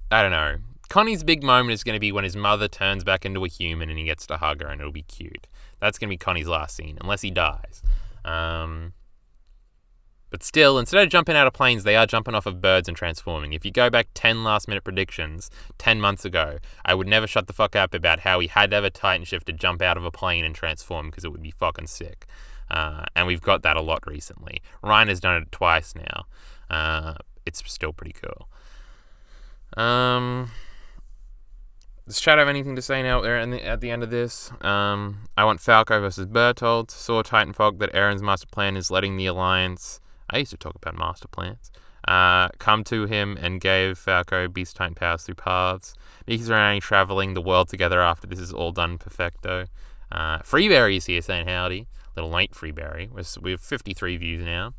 don't know. Connie's big moment is going to be when his mother turns back into a human and he gets to hug her, and it'll be cute. That's going to be Connie's last scene, unless he dies. But still, instead of jumping out of planes, they are jumping off of birds and transforming. If you go back 10 last-minute predictions 10 months ago, I would never shut the fuck up about how he had to have a Titan shift to jump out of a plane and transform, because it would be fucking sick. And we've got that a lot recently. Reiner's done it twice now. It's still pretty cool. Does Chad have anything to say now at the end of this? I want Falco versus Bertholdt. Saw Titanfog that Eren's master plan is letting the Alliance... I used to talk about master plans. Come to him and gave Falco Beast Titan powers through paths. Mikasa and Annie traveling the world together after this is all done perfecto. Freeberry is here saying howdy. Little late Freeberry. We have 53 views now.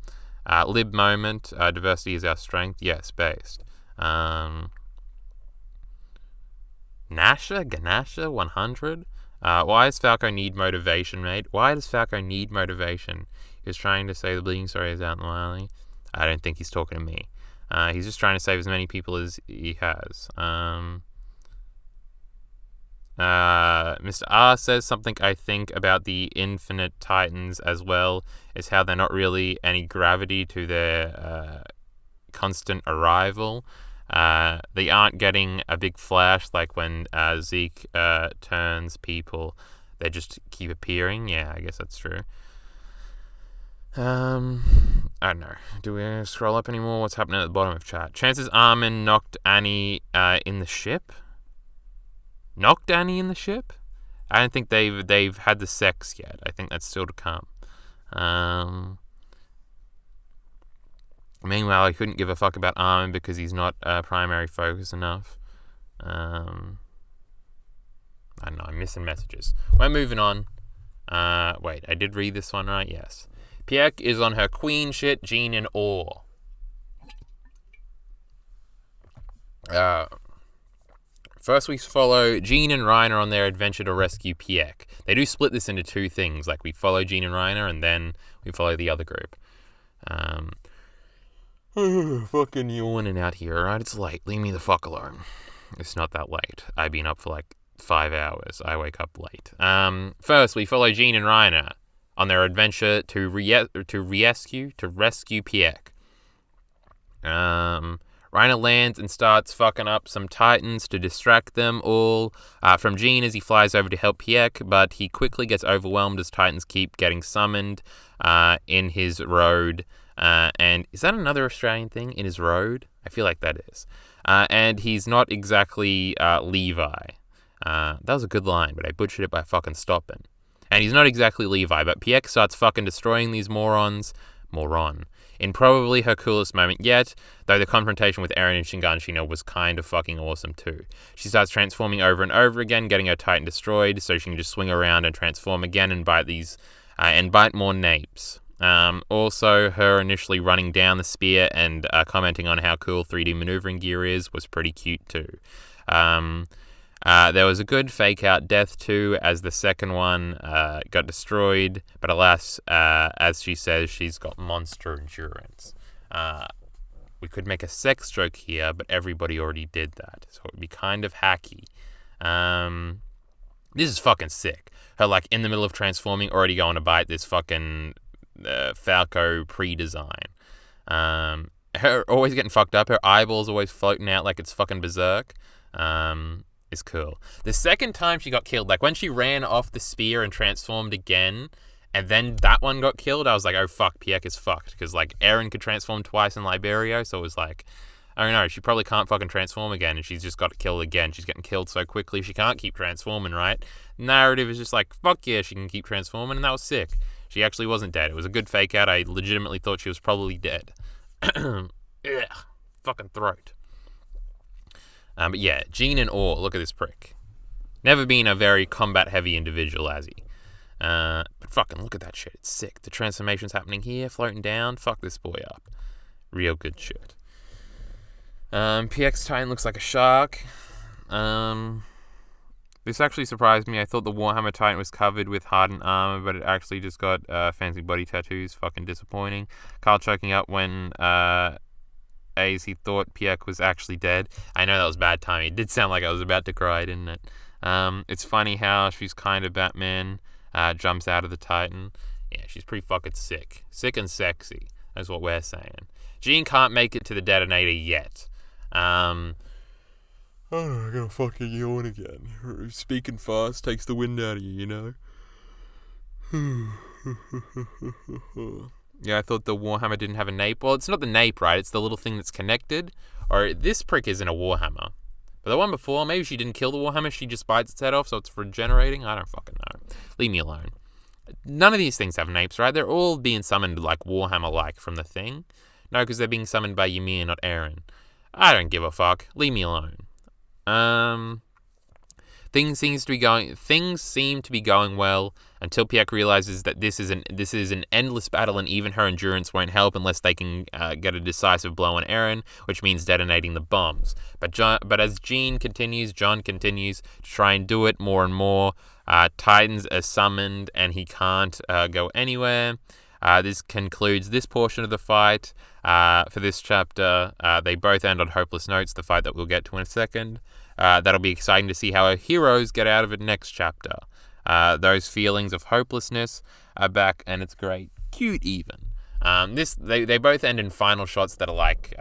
Lib moment. Diversity is our strength. Yes, based. Ganasha 100. Why does Falco need motivation, mate? Why does Falco need motivation? He was trying to say the bleeding story is out in the Wiley. I don't think he's talking to me. He's just trying to save as many people as he has. Mr. R says something I think about the Infinite Titans as well, is how they're not really any gravity to their constant arrival. They aren't getting a big flash like when Zeke turns people. They just keep appearing. Yeah, I guess that's true. I don't know. Do we scroll up anymore? What's happening at the bottom of chat? Chances Armin knocked Annie in the ship? Knocked Annie in the ship? I don't think they've had the sex yet. I think that's still to come. Meanwhile, I couldn't give a fuck about Armin because he's not primary focus enough. I don't know, I'm missing messages. We're moving on. Wait, I did read this one right? Yes. Pieck is on her queen shit, Jean in awe. First we follow Jean and Reiner on their adventure to rescue Pieck. They do split this into two things, like we follow Jean and Reiner and then we follow the other group. Fucking yawning out here, alright? It's late. Leave me the fuck alone. It's not that late. I've been up for like 5 hours. I wake up late. First, we follow Jean and Reiner on their adventure to rescue Pieck. Reiner lands and starts fucking up some Titans to distract them all from Jean as he flies over to help Pieck, but he quickly gets overwhelmed as Titans keep getting summoned in his road. And is that another Australian thing? In his road? I feel like that is. And he's not exactly Levi. That was a good line, but I butchered it by fucking stopping. And he's not exactly Levi, but Pieck starts fucking destroying these morons. In probably her coolest moment yet, though the confrontation with Eren and Shinganshina was kind of fucking awesome too. She starts transforming over and over again, getting her Titan destroyed, so she can just swing around and transform again and bite more napes. Also, her initially running down the spear and commenting on how cool 3D maneuvering gear is was pretty cute too. There was a good fake-out death too, as the second one got destroyed, but alas, as she says, she's got monster endurance. We could make a sex joke here, but everybody already did that, so it would be kind of hacky. This is fucking sick. Her, like, in the middle of transforming, already going to bite this fucking Falco pre-design. Her always getting fucked up, her eyeballs always floating out like it's fucking berserk. Is cool. The second time she got killed, like when she ran off the spear and transformed again, and then that one got killed, I was like, oh fuck, Pieck is fucked. Because like Eren could transform twice in Liberia, so it was like, oh no, she probably can't fucking transform again, and she's just got killed again. She's getting killed so quickly, she can't keep transforming, right? Narrative is just like, fuck yeah, she can keep transforming, and that was sick. She actually wasn't dead. It was a good fake out. I legitimately thought she was probably dead. Ugh, fucking throat. But yeah, Jean and Orr, look at this prick. Never been a very combat-heavy individual, has he? But fucking look at that shit. It's sick. The transformation's happening here, floating down. Fuck this boy up. Real good shit. Pieck's Titan looks like a shark. This actually surprised me. I thought the Warhammer Titan was covered with hardened armor, but it actually just got fancy body tattoos. Fucking disappointing. Carl choking up when... he thought Pieck was actually dead. I know that was bad timing. It did sound like I was about to cry, didn't it? It's funny how she's kind of Batman, jumps out of the Titan. Yeah, she's pretty fucking sick. Sick and sexy. That's what we're saying. Jean can't make it to the detonator yet. I gotta fucking yawn again. Speaking fast takes the wind out of you, you know? Yeah, I thought the Warhammer didn't have a nape. Well, it's not the nape, right? It's the little thing that's connected. Or this prick isn't a Warhammer. But the one before, maybe she didn't kill the Warhammer. She just bites its head off, so it's regenerating. I don't fucking know. Leave me alone. None of these things have napes, right? They're all being summoned like Warhammer-like from the thing. No, because they're being summoned by Ymir, not Eren. I don't give a fuck. Leave me alone. Things seem to be going well until Pieck realizes that this is an endless battle, and even her endurance won't help unless they can get a decisive blow on Eren, which means detonating the bombs. But as John continues to try and do it more and more. Titans are summoned, and he can't go anywhere. This concludes this portion of the fight. For this chapter, they both end on hopeless notes. The fight that we'll get to in a second. That'll be exciting to see how our heroes get out of it next chapter. Those feelings of hopelessness are back, and it's great. Cute even. They both end in final shots that are like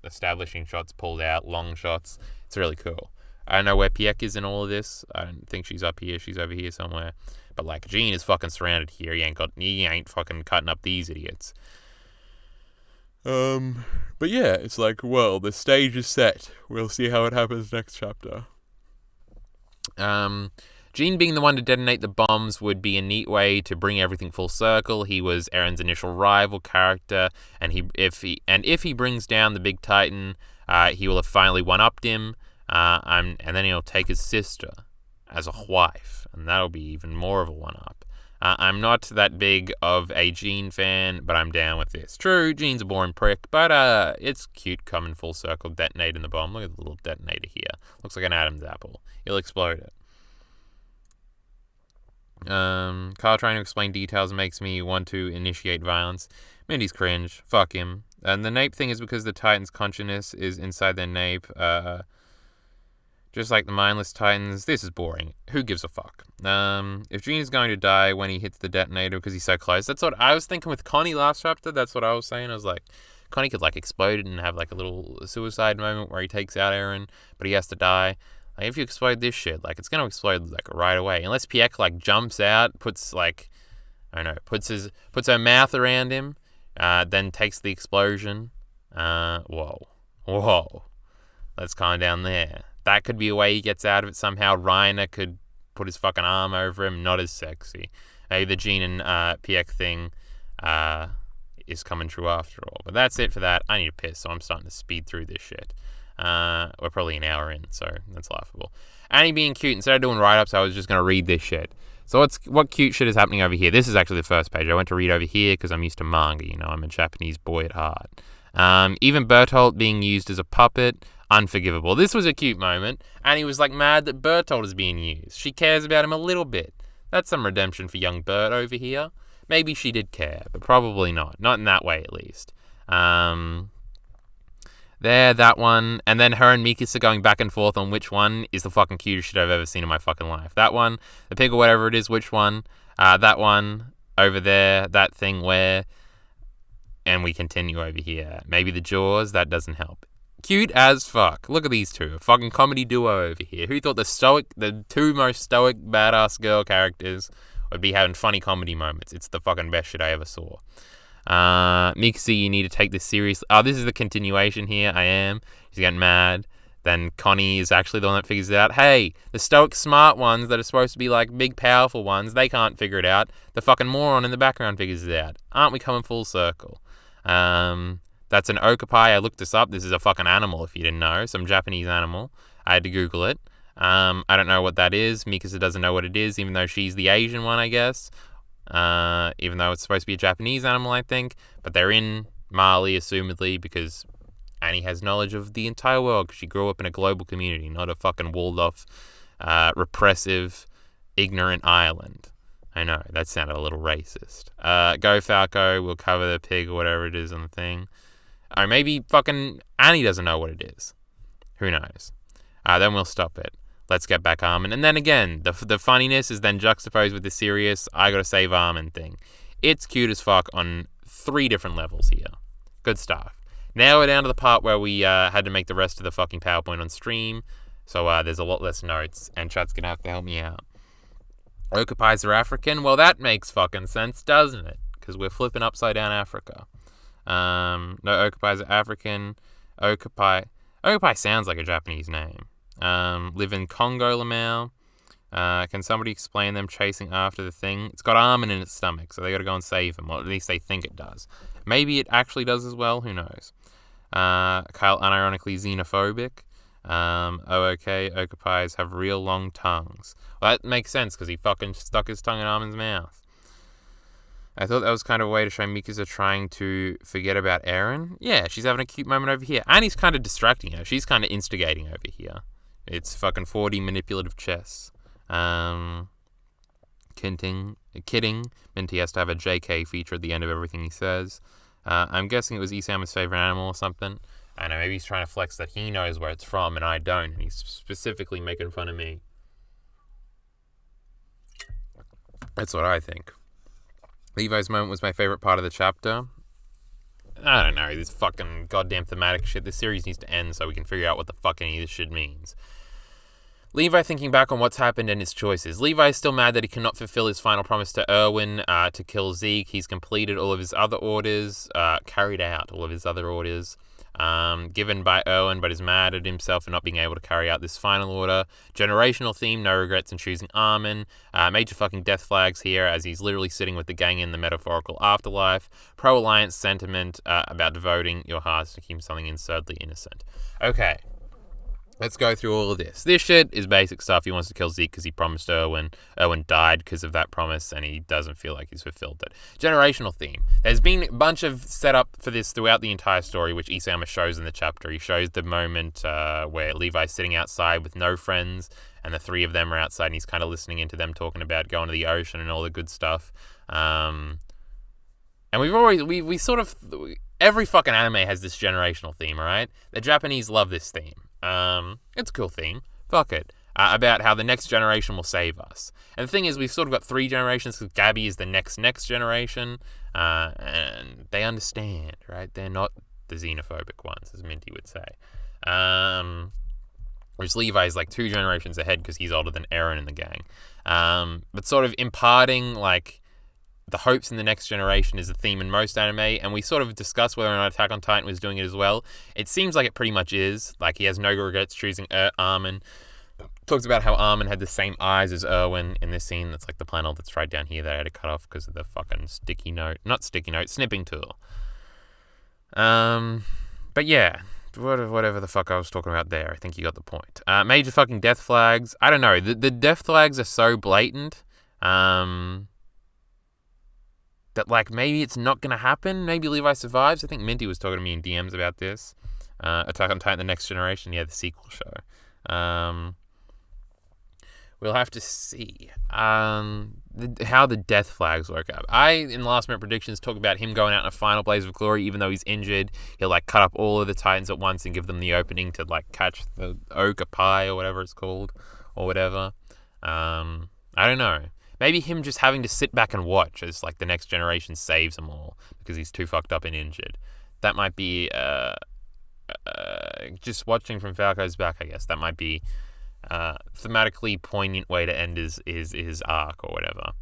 establishing shots pulled out, long shots. It's really cool. I don't know where Pieck is in all of this. I don't think she's up here. She's over here somewhere. But like, Jean is fucking surrounded here. He ain't fucking cutting up these idiots. But yeah, it's like, well, the stage is set. We'll see how it happens next chapter. Jean being the one to detonate the bombs would be a neat way to bring everything full circle. He was Eren's initial rival character, and if he brings down the big Titan, he will have finally one-upped him, and then he'll take his sister as a wife, and that'll be even more of a one-up. I'm not that big of a Jean fan, but I'm down with this. True, Jean's a boring prick, but it's cute coming full circle, detonating the bomb. Look at the little detonator here. Looks like an Adam's apple. He'll explode it. Carl trying to explain details makes me want to initiate violence. Mindy's cringe. Fuck him. And the nape thing is because the Titan's consciousness is inside their nape. Just like the mindless Titans, this is boring. Who gives a fuck? If Jean's going to die when he hits the detonator because he's so close, that's what I was thinking with Connie last chapter. That's what I was saying. I was like, Connie could like explode and have like a little suicide moment where he takes out Eren, but he has to die. Like, if you explode this shit, like, it's gonna explode like right away. Unless Pieck like jumps out, puts like, I don't know, puts her mouth around him, then takes the explosion. Whoa. Whoa. Let's calm down there. That could be a way he gets out of it somehow. Reiner could put his fucking arm over him. Not as sexy. Maybe the Jean and Pieck thing is coming true after all. But that's it for that. I need to piss, so I'm starting to speed through this shit. We're probably an hour in, so that's laughable. Annie being cute. Instead of doing write-ups, I was just going to read this shit. So what cute shit is happening over here? This is actually the first page. I went to read over here because I'm used to manga. I'm a Japanese boy at heart. Even Bertholdt being used as a puppet, unforgivable. This was a cute moment. Annie was mad that Bertholdt is being used. She cares about him a little bit. That's some redemption for young Bert over here. Maybe she did care, but probably not. Not in that way, at least. There, that one. And then her and Mikasa going back and forth on which one is the fucking cutest shit I've ever seen in my fucking life. That one, the pig or whatever it is, which one? That one, over there, that thing where... And we continue over here. Maybe the jaws, that doesn't help. Cute as fuck. Look at these two. A fucking comedy duo over here. Who thought the two most stoic, badass girl characters would be having funny comedy moments? It's the fucking best shit I ever saw. Mikasa, you need to take this seriously. Oh, this is the continuation here. I am. She's getting mad. Then Connie is actually the one that figures it out. Hey, the stoic smart ones that are supposed to be big powerful ones, they can't figure it out. The fucking moron in the background figures it out. Aren't we coming full circle? That's an okapi. I looked this up. This is a fucking animal, if you didn't know. Some Japanese animal. I had to Google it. I don't know what that is. Mikasa doesn't know what it is, even though she's the Asian one, I guess. Even though it's supposed to be a Japanese animal, I think. But they're in Mali, assumedly, because Annie has knowledge of the entire world, because she grew up in a global community, not a fucking walled-off, repressive, ignorant island. I know, that sounded a little racist. Go Falco, we'll cover the pig or whatever it is on the thing. Or maybe fucking Annie doesn't know what it is. Who knows? Then we'll stop it. Let's get back Armin. And then again, the funniness is then juxtaposed with the serious, I gotta save Armin thing. It's cute as fuck on 3 different levels here. Good stuff. Now we're down to the part where we had to make the rest of the fucking PowerPoint on stream. So there's a lot less notes, and chat's gonna have to help me out. Okapis are African? Well, that makes fucking sense, doesn't it? Because we're flipping upside down Africa. No, Okapis are African. Okapi sounds like a Japanese name. Live in Congo, Lamau. Can somebody explain them chasing after the thing? It's got Armin in its stomach, so they gotta go and save him, or at least they think it does. Maybe it actually does as well, who knows? Kyle unironically xenophobic. Okay, Okapis have real long tongues. Well, that makes sense, because he fucking stuck his tongue in Armin's mouth. I thought that was kind of a way to show Mikasa trying to forget about Eren. Yeah, she's having a cute moment over here. Annie's kind of distracting her. She's kind of instigating over here. It's fucking 4D manipulative chess. Kidding. Minty has to have a JK feature at the end of everything he says. I'm guessing it was Isama's favorite animal or something. I don't know, maybe he's trying to flex that he knows where it's from and I don't. And he's specifically making fun of me. That's what I think. Levi's moment was my favorite part of the chapter. I don't know, this fucking goddamn thematic shit. This series needs to end so we can figure out what the fuck any of this shit means. Levi thinking back on what's happened and his choices. Levi is still mad that he cannot fulfill his final promise to Erwin to kill Zeke. He's completed all of his other orders, carried out all of his other orders. Given by Erwin, but is mad at himself for not being able to carry out this final order. Generational theme, no regrets in choosing Armin. Major fucking death flags here as he's literally sitting with the gang in the metaphorical afterlife. Pro-alliance sentiment about devoting your hearts to keep something absurdly innocent. Okay. Let's go through all of this. This shit is basic stuff. He wants to kill Zeke because he promised Erwin. Erwin died because of that promise, and he doesn't feel like he's fulfilled it. Generational theme. There's been a bunch of setup for this throughout the entire story, which Isama shows in the chapter. He shows the moment where Levi's sitting outside with no friends, and the 3 of them are outside, and he's kind of listening into them talking about going to the ocean and all the good stuff. And we sort of... Every fucking anime has this generational theme, alright? The Japanese love this theme. It's a cool theme. Fuck it. About how the next generation will save us. And the thing is, we've sort of got 3 generations because Gabi is the next generation. And they understand, right? They're not the xenophobic ones, as Minty would say. Whereas Levi is 2 generations ahead because he's older than Eren in the gang. But sort of imparting, the hopes in the next generation is a theme in most anime, and we sort of discussed whether or not Attack on Titan was doing it as well. It seems like it pretty much is. Like, he has no regrets choosing Armin. Talks about how Armin had the same eyes as Erwin in this scene. That's like the panel that's right down here that I had to cut off because of the fucking snipping tool. But yeah, whatever the fuck I was talking about there. I think you got the point. Major fucking death flags. I don't know. The death flags are so blatant. That, like, maybe it's not going to happen. Maybe Levi survives. I think Minty was talking to me in DMs about this. Attack on Titan, The Next Generation. Yeah, the sequel show. We'll have to see how the death flags work out. I, in Last Minute Predictions, talk about him going out in a final blaze of glory, even though he's injured. He'll, like, cut up all of the Titans at once and give them the opening to, like, catch the oak, a pie, or whatever it's called, or whatever. I don't know. Maybe him just having to sit back and watch as, like, the next generation saves them all because he's too fucked up and injured. That might be, just watching from Falco's back, I guess. That might be thematically poignant way to end his arc or whatever.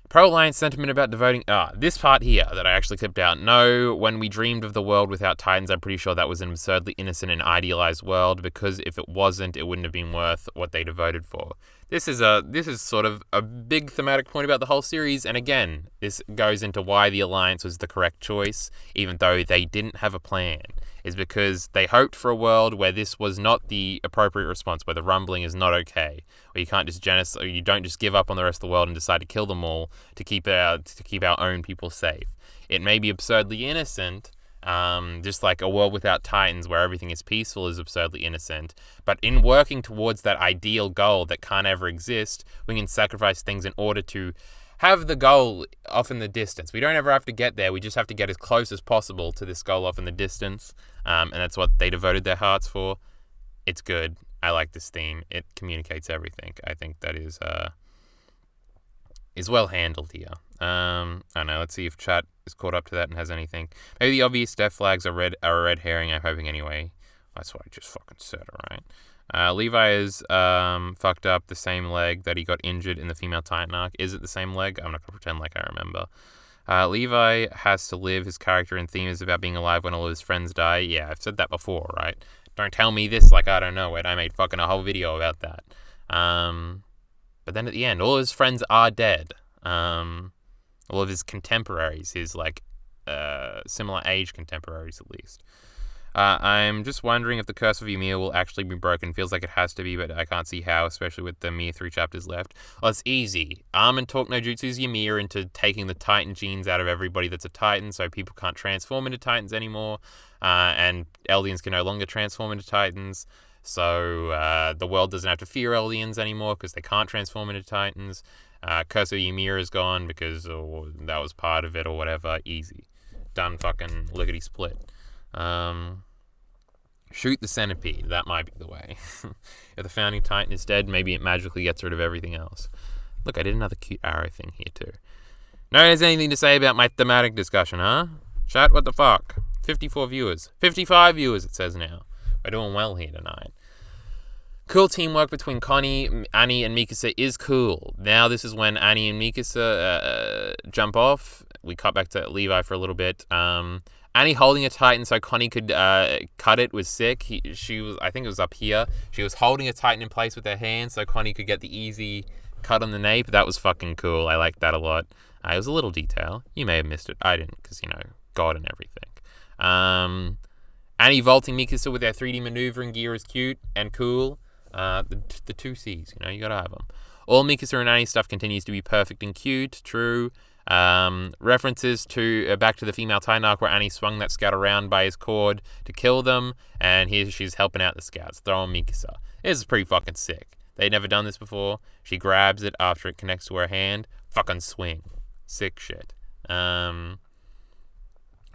Pro-Alliance sentiment about devoting... this part here that I actually clipped out. No, when we dreamed of the world without Titans, I'm pretty sure that was an absurdly innocent and idealized world, because if it wasn't, it wouldn't have been worth what they devoted for. This is sort of a big thematic point about the whole series, and again, this goes into why the Alliance was the correct choice, even though they didn't have a plan, is because they hoped for a world where this was not the appropriate response, where the rumbling is not okay, where you can't just or you don't just give up on the rest of the world and decide to kill them all to keep our own people safe. It may be absurdly innocent, just like a world without Titans where everything is peaceful is absurdly innocent, but in working towards that ideal goal that can't ever exist, we can sacrifice things in order to have the goal off in the distance. We don't ever have to get there, we just have to get as close as possible to this goal off in the distance, and that's what they devoted their hearts for. It's good. I like this theme. It communicates everything. I think that is well handled here. I don't know, let's see if chat is caught up to that and has anything. Maybe the obvious death flags are a red herring, I'm hoping anyway. That's what I just fucking said, alright? Levi is fucked up the same leg that he got injured in the female Titan arc. Is it the same leg? I'm not going to pretend like I remember. Levi has to live. His character and theme is about being alive when all of his friends die. Yeah, I've said that before, right? Don't tell me this like I don't know it. I made fucking a whole video about that. But then at the end, all his friends are dead. All of his contemporaries, his, like, similar age contemporaries at least. I'm just wondering if the Curse of Ymir will actually be broken. Feels like it has to be, but I can't see how, especially with the mere 3 chapters left. Well, it's easy. Armin talked no jutsu's Ymir into taking the Titan genes out of everybody that's a Titan, so people can't transform into Titans anymore, and Eldians can no longer transform into Titans, so the world doesn't have to fear Eldians anymore because they can't transform into Titans. Curse of Ymir is gone because that was part of it or whatever. Easy. Done fucking lickety split. Shoot the centipede. That might be the way. If the founding Titan is dead, maybe it magically gets rid of everything else. Look, I did another cute arrow thing here too. No one has anything to say about my thematic discussion, huh? Chat, what the fuck? 54 viewers. 55 viewers, it says now. We're doing well here tonight. Cool teamwork between Connie, Annie, and Mikasa is cool. Now this is when Annie and Mikasa jump off. We cut back to Levi for a little bit. Annie holding a Titan so Connie could cut it was sick. She was, I think it was up here. She was holding a Titan in place with her hand so Connie could get the easy cut on the nape. That was fucking cool. I liked that a lot. It was a little detail. You may have missed it. I didn't because, God and everything. Annie vaulting Mikasa with her 3D maneuvering gear is cute and cool. The 2 C's, you gotta have them. All Mikasa and Annie stuff continues to be perfect and cute, true. References to back to the female Titan arc where Annie swung that scout around by his cord to kill them, and here she's helping out the scouts, throwing Mikasa. This is pretty fucking sick. They'd never done this before. She grabs it after it connects to her hand. Fucking swing. Sick shit.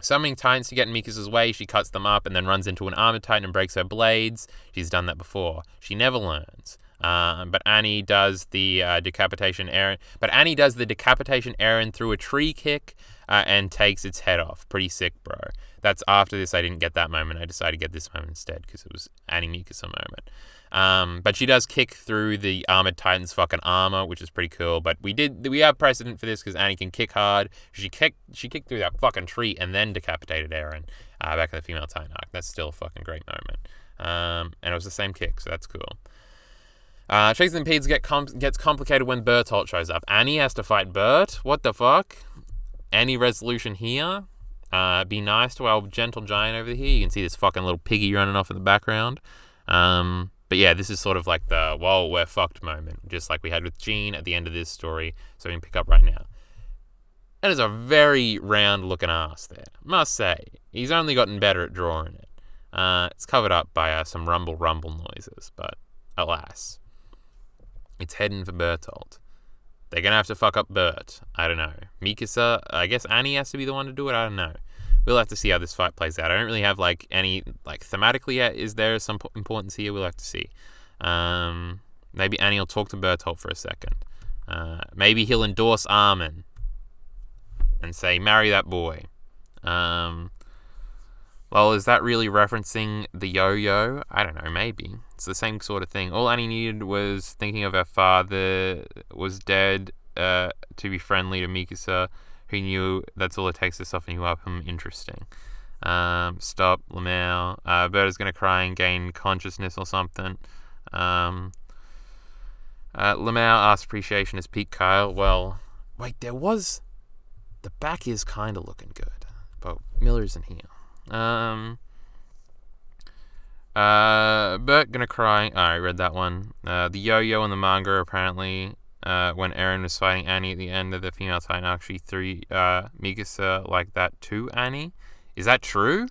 Summoning Titans to get in Mikasa's way, she cuts them up and then runs into an armored Titan and breaks her blades. She's done that before. She never learns. But Annie does the decapitation Eren. Eren through a tree kick. and takes its head off. Pretty sick, bro. That's after this. I didn't get that moment. I decided to get this moment instead because it was Annie Mikasa moment. But she does kick through the Armored Titan's fucking armor, which is pretty cool. But we have precedent for this because Annie can kick hard. She kicked through that fucking tree and then decapitated Eren back in the female Titan arc. That's still a fucking great moment. And it was the same kick, so that's cool. Chasing the Pedes gets complicated when Bertholdt shows up. Annie has to fight Bert? What the fuck? Any resolution here? Be nice to our gentle giant over here. You can see this fucking little piggy running off in the background. But yeah, this is sort of like the, whoa, we're fucked moment. Just like we had with Jean at the end of this story. So we can pick up right now. That is a very round looking ass there. Must say. He's only gotten better at drawing it. It's covered up by some rumble noises. But alas. It's heading for Bertholdt. They're going to have to fuck up Bert. I don't know. Mikasa, I guess Annie has to be the one to do it. I don't know. We'll have to see how this fight plays out. I don't really have any thematically yet. Is there some importance here? We'll have to see. Maybe Annie will talk to Bertholdt for a second. Maybe he'll endorse Armin and say, marry that boy. Well, is that really referencing the yo-yo? I don't know, maybe. It's the same sort of thing. All Annie needed was thinking of her father was dead to be friendly to Mikasa, who knew that's all it takes to soften you up. Interesting. Stop, Lamau. Bert is going to cry and gain consciousness or something. Lamau asks appreciation as Pieck Kyle. Well, wait, there was... The back is kind of looking good, but Miller isn't here. Bert gonna cry. I read that one. The yo-yo in the manga apparently, when Eren was fighting Annie at the end of the female Titan, actually threw Mikasa like that to Annie. Is that true?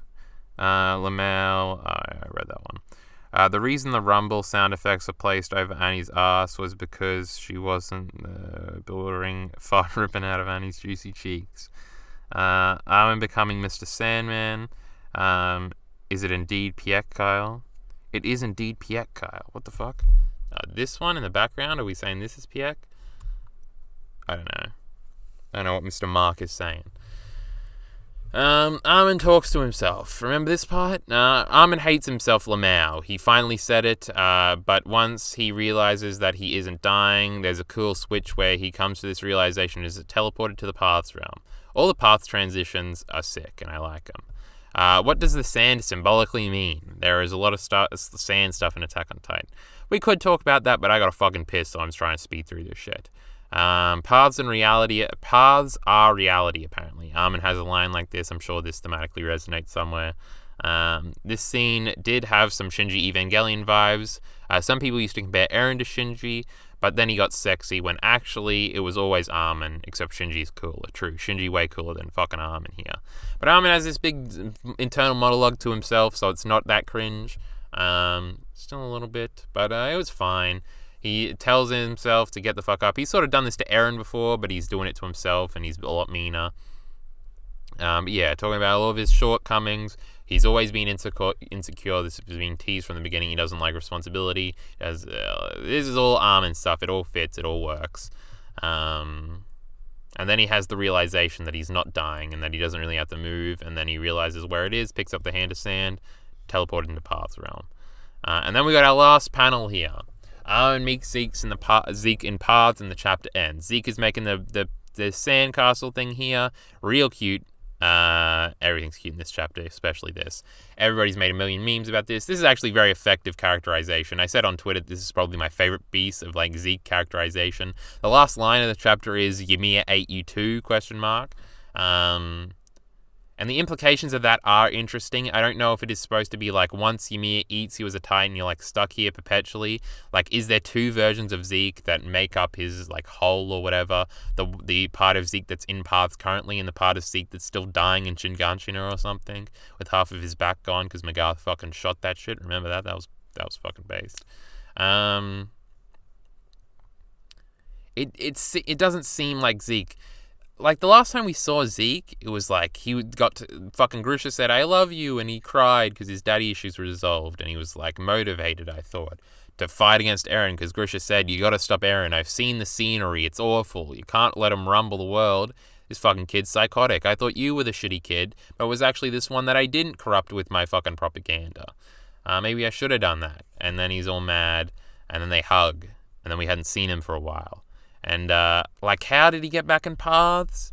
Lamel. I read that one. The reason the rumble sound effects were placed over Annie's ass was because she wasn't bewildering fart ripping out of Annie's juicy cheeks. Armin becoming Mr. Sandman. Is it indeed Pieck, Kyle? It is indeed Pieck, Kyle. What the fuck? This one in the background, are we saying this is Pieck? I don't know. I don't know what Mr. Mark is saying. Armin talks to himself. Remember this part? Armin hates himself, Lamau. He finally said it, but once he realizes that he isn't dying, there's a cool switch where he comes to this realization is teleported to the Paths realm. All the Paths transitions are sick, and I like them. What does the sand symbolically mean? There is a lot of sand stuff in Attack on Titan. We could talk about that, but I got a fucking piss, so I'm just trying to speed through this shit. Paths are reality, apparently. Armin has a line like this. I'm sure this thematically resonates somewhere. This scene did have some Shinji Evangelion vibes. Some people used to compare Eren to Shinji, but then he got sexy when actually it was always Armin, except Shinji's cooler. True, Shinji way cooler than fucking Armin here. But Armin has this big internal monologue to himself, so it's not that cringe. Still a little bit, but it was fine. He tells himself to get the fuck up. He's sort of done this to Eren before, but he's doing it to himself, and he's a lot meaner. But yeah, talking about all of his shortcomings. He's always been insecure. This has been teased from the beginning. He doesn't like responsibility. This is all Armin stuff. It all fits. It all works. And then he has the realization that he's not dying and that he doesn't really have to move. And then he realizes where it is, picks up the hand of sand, teleported into Paths realm. And then we got our last panel here. Armin meets Zeke in Paths, and the chapter ends. Zeke is making the sandcastle thing here. Real cute. Everything's cute in this chapter, especially this. Everybody's made a million memes about this. This is actually very effective characterization. I said on Twitter this is probably my favorite piece of Zeke characterization. The last line of the chapter is Ymir ate you too? ? And the implications of that are interesting. I don't know if it is supposed to be once Ymir eats, he was a Titan, you're stuck here perpetually. Is there two versions of Zeke that make up his whole or whatever? The part of Zeke that's in Paths currently and the part of Zeke that's still dying in Shinganshina or something with half of his back gone because Magath fucking shot that shit. Remember that? That was fucking based. It doesn't seem like Zeke. The last time we saw Zeke, it was he got to, fucking Grisha said, I love you, and he cried because his daddy issues were resolved, and he was motivated, I thought, to fight against Eren because Grisha said, you gotta stop Eren, I've seen the scenery, it's awful, you can't let him rumble the world. This fucking kid's psychotic. I thought you were the shitty kid, but it was actually this one that I didn't corrupt with my fucking propaganda. Maybe I should have done that. And then he's all mad, and then they hug, and then we hadn't seen him for a while. And, how did he get back in paths?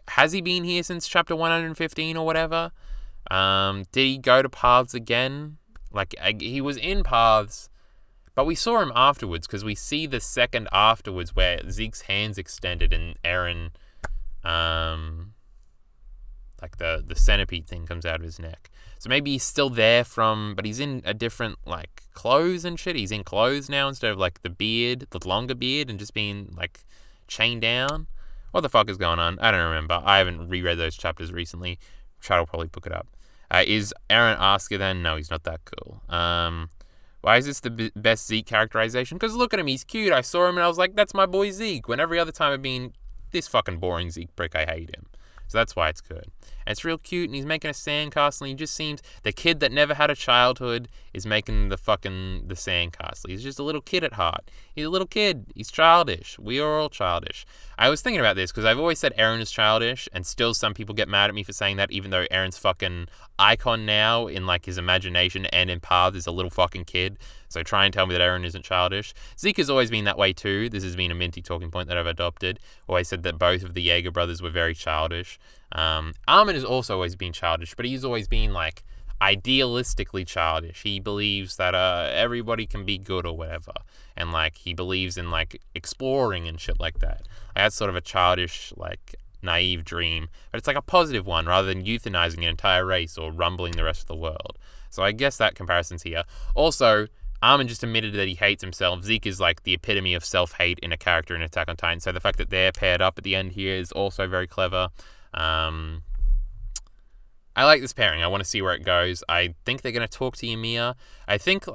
Has he been here since chapter 115 or whatever? Did he go to paths again? He was in paths, but we saw him afterwards, because we see the second afterwards where Zeke's hand's extended and Eren, the centipede thing comes out of his neck. So maybe he's still there but he's in a different, clothes and shit. He's in clothes now instead of, the longer beard and just being, chained down. What the fuck is going on? I don't remember. I haven't reread those chapters recently. Chad will probably book it up. Is Eren Asker then? No, he's not that cool. Why is this the best Zeke characterization? Because look at him, he's cute. I saw him and I was like, that's my boy Zeke. When every other time I've been, this fucking boring Zeke prick, I hate him. So that's why it's good. And it's real cute, and he's making a sandcastle, and he just seems... The kid that never had a childhood is making the sandcastle. He's just a little kid at heart. He's a little kid. He's childish. We are all childish. I was thinking about this, because I've always said Eren is childish, and still some people get mad at me for saying that, even though Eren's fucking icon now, in, his imagination and in Path, is a little fucking kid. So try and tell me that Eren isn't childish. Zeke has always been that way too. This has been a minty talking point that I've adopted. Always said that both of the Jaeger brothers were very childish. Armin has also always been childish, but he's always been, idealistically childish. He believes that everybody can be good or whatever. And, he believes in, exploring and shit like that. That's sort of a childish, naive dream. But it's, a positive one rather than euthanizing an entire race or rumbling the rest of the world. So I guess that comparison's here. Also... Armin just admitted that he hates himself. Zeke is the epitome of self-hate in a character in Attack on Titan. So the fact that they're paired up at the end here is also very clever. I like this pairing. I want to see where it goes. I think they're going to talk to Ymir. I think,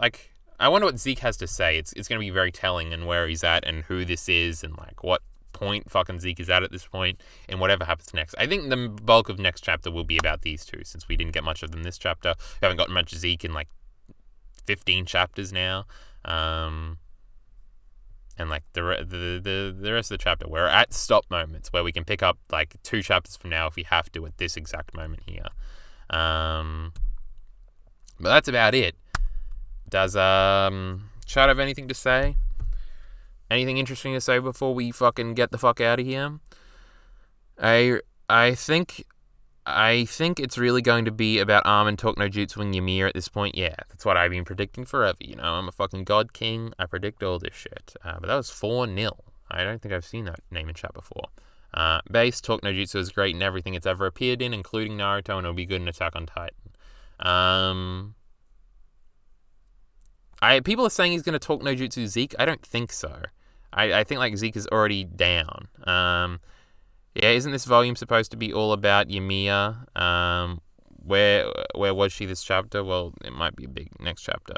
I wonder what Zeke has to say. It's going to be very telling in where he's at and who this is and, what point fucking Zeke is at this point and whatever happens next. I think the bulk of next chapter will be about these two, since we didn't get much of them this chapter. We haven't gotten much Zeke in, 15 chapters now, and the rest of the chapter, we're at stop moments where we can pick up 2 chapters from now if we have to at this exact moment here. But that's about it. Does Chad have anything to say? Anything interesting to say before we fucking get the fuck out of here? I think it's really going to be about Armin, Talk No Jutsu, and Ymir at this point. Yeah, that's what I've been predicting forever. I'm a fucking god king. I predict all this shit. But that was 4-0. I don't think I've seen that name in chat before. Base, Talk No Jutsu is great in everything it's ever appeared in, including Naruto, and it'll be good in Attack on Titan. People are saying he's going to Talk No Jutsu Zeke. I don't think so. I think Zeke is already down. Yeah, isn't this volume supposed to be all about Ymir? Where was she this chapter? Well, it might be a big next chapter.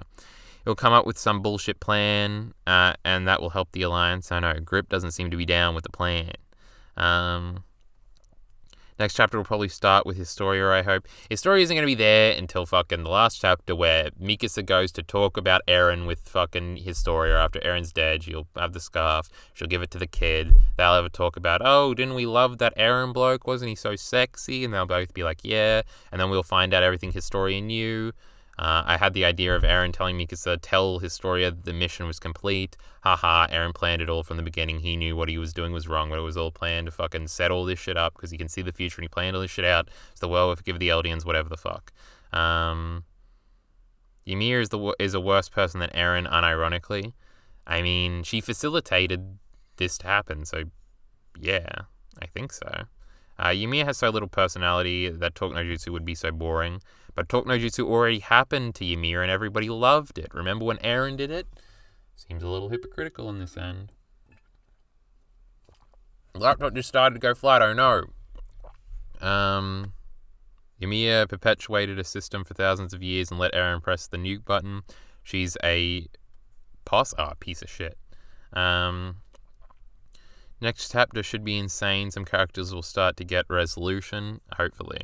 He'll come up with some bullshit plan, and that will help the Alliance. I know, Grip doesn't seem to be down with the plan. Next chapter will probably start with Historia, I hope. Historia isn't going to be there until fucking the last chapter where Mikasa goes to talk about Eren with fucking Historia after Eren's dead. She'll have the scarf. She'll give it to the kid. They'll have a talk about, oh, didn't we love that Eren bloke? Wasn't he so sexy? And they'll both be like, yeah. And then we'll find out everything Historia knew. I had the idea of Eren telling Mikasa, tell Historia the mission was complete. Haha, Eren planned it all from the beginning. He knew what he was doing was wrong, but it was all planned to fucking set all this shit up because he can see the future and he planned all this shit out. So the world will forgive the Eldians, whatever the fuck. Ymir is a worse person than Eren, unironically. I mean, she facilitated this to happen, so yeah, I think so. Ymir has so little personality that Talk No Jutsu would be so boring. But Talk No Jutsu already happened to Ymir and everybody loved it. Remember when Eren did it? Seems a little hypocritical in this end. The laptop just started to go flat, oh no. Ymir perpetuated a system for thousands of years and let Eren press the nuke button. She's a piece of shit. Next chapter should be insane. Some characters will start to get resolution, hopefully.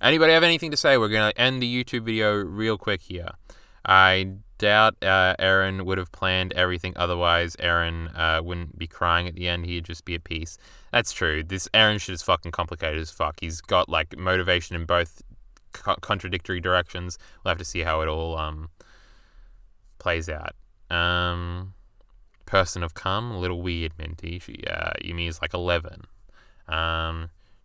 Anybody have anything to say? We're going to end the YouTube video real quick here. I doubt Eren would have planned everything. Otherwise, Eren wouldn't be crying at the end. He'd just be at peace. That's true. This Eren shit is fucking complicated as fuck. He's got, like, motivation in both contradictory directions. We'll have to see how it all plays out. Person of Cum, a little weird, Minty. Yumi is like 11.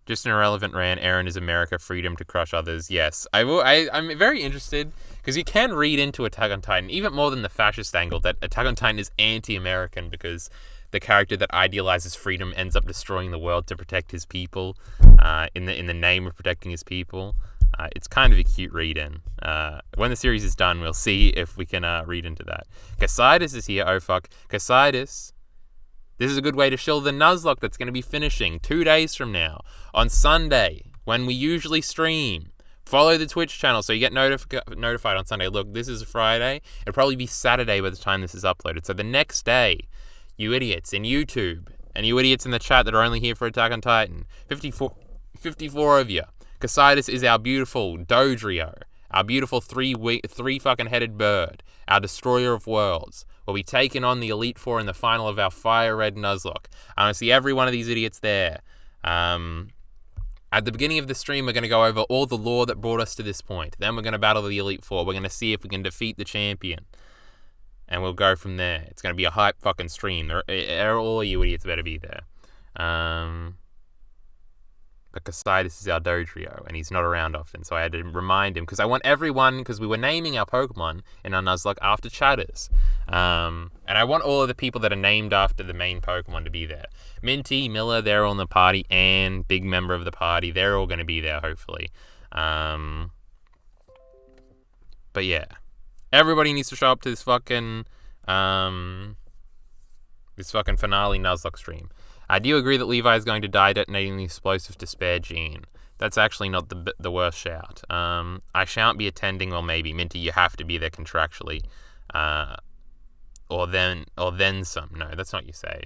Just an irrelevant rant. Eren is America, freedom to crush others. Yes, I'm very interested, because you can read into Attack on Titan, even more than the fascist angle, that Attack on Titan is anti-American because the character that idealizes freedom ends up destroying the world to protect his people, in the name of protecting his people. It's kind of a cute read-in. When the series is done, we'll see if we can read into that. Casidas is here. Oh, fuck. Casidas. This is a good way to shill the Nuzlocke that's going to be finishing 2 days from now. On Sunday, when we usually stream. Follow the Twitch channel so you get notified on Sunday. Look, this is a Friday. It'll probably be Saturday by the time this is uploaded. So the next day, you idiots in YouTube, and you idiots in the chat that are only here for Attack on Titan, 54 of you. Casidas is our beautiful Dodrio, our beautiful three fucking headed bird, our destroyer of worlds. We'll be taking on the Elite Four in the final of our Fire Red Nuzlocke. I want to see every one of these idiots there. At the beginning of the stream, we're going to go over all the lore that brought us to this point. Then we're going to battle the Elite Four. We're going to see if we can defeat the champion. And we'll go from there. It's going to be a hype fucking stream. All you idiots better be there. But Casidas is our Dodrio, and he's not around often, so I had to remind him, because I want everyone, because we were naming our Pokemon in our Nuzlocke after chatters. And I want all of the people that are named after the main Pokemon to be there. Minty, Miller, they're all in the party, and big member of the party, they're all going to be there, hopefully. But yeah. Everybody needs to show up to this fucking finale Nuzlocke stream. Do you agree that Levi is going to die detonating the explosive to spare Jean? That's actually not the worst shout. I shan't be attending, or maybe. Minty, you have to be there contractually. Or then some. No, that's not what you say.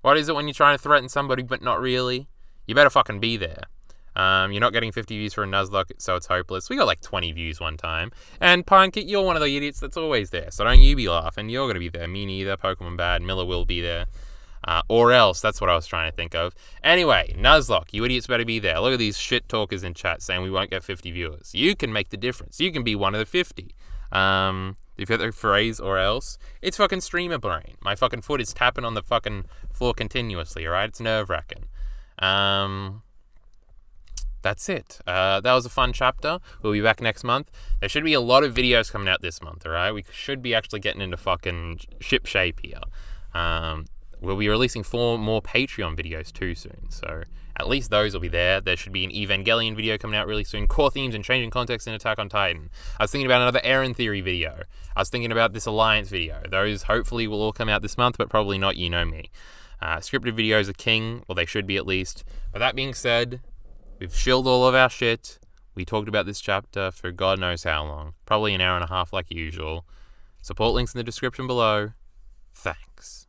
What is it when you're trying to threaten somebody but not really? You better fucking be there. You're not getting 50 views for a Nuzlocke, so it's hopeless. We got like 20 views one time. And Pinekit, you're one of the idiots that's always there, so don't you be laughing. You're going to be there. Me neither. Pokemon Bad. Miller will be there. Or else, that's what I was trying to think of. Anyway, Nuzlocke, you idiots better be there. Look at these shit talkers in chat saying we won't get 50 viewers. You can make the difference. You can be one of the 50. If you get the phrase or else, it's fucking streamer brain. My fucking foot is tapping on the fucking floor continuously, alright? It's nerve-wracking. That's it. That was a fun chapter. We'll be back next month. There should be a lot of videos coming out this month, alright? We should be actually getting into fucking ship shape here. We'll be releasing 4 more Patreon videos too soon, so at least those will be there. There should be an Evangelion video coming out really soon. Core themes and changing context in Attack on Titan. I was thinking about another Eren theory video. I was thinking about this Alliance video. Those hopefully will all come out this month, but probably not, you know me. Scripted videos are king. Well, they should be at least. But that being said, we've shilled all of our shit. We talked about this chapter for God knows how long. Probably an hour and a half like usual. Support links in the description below. Thanks.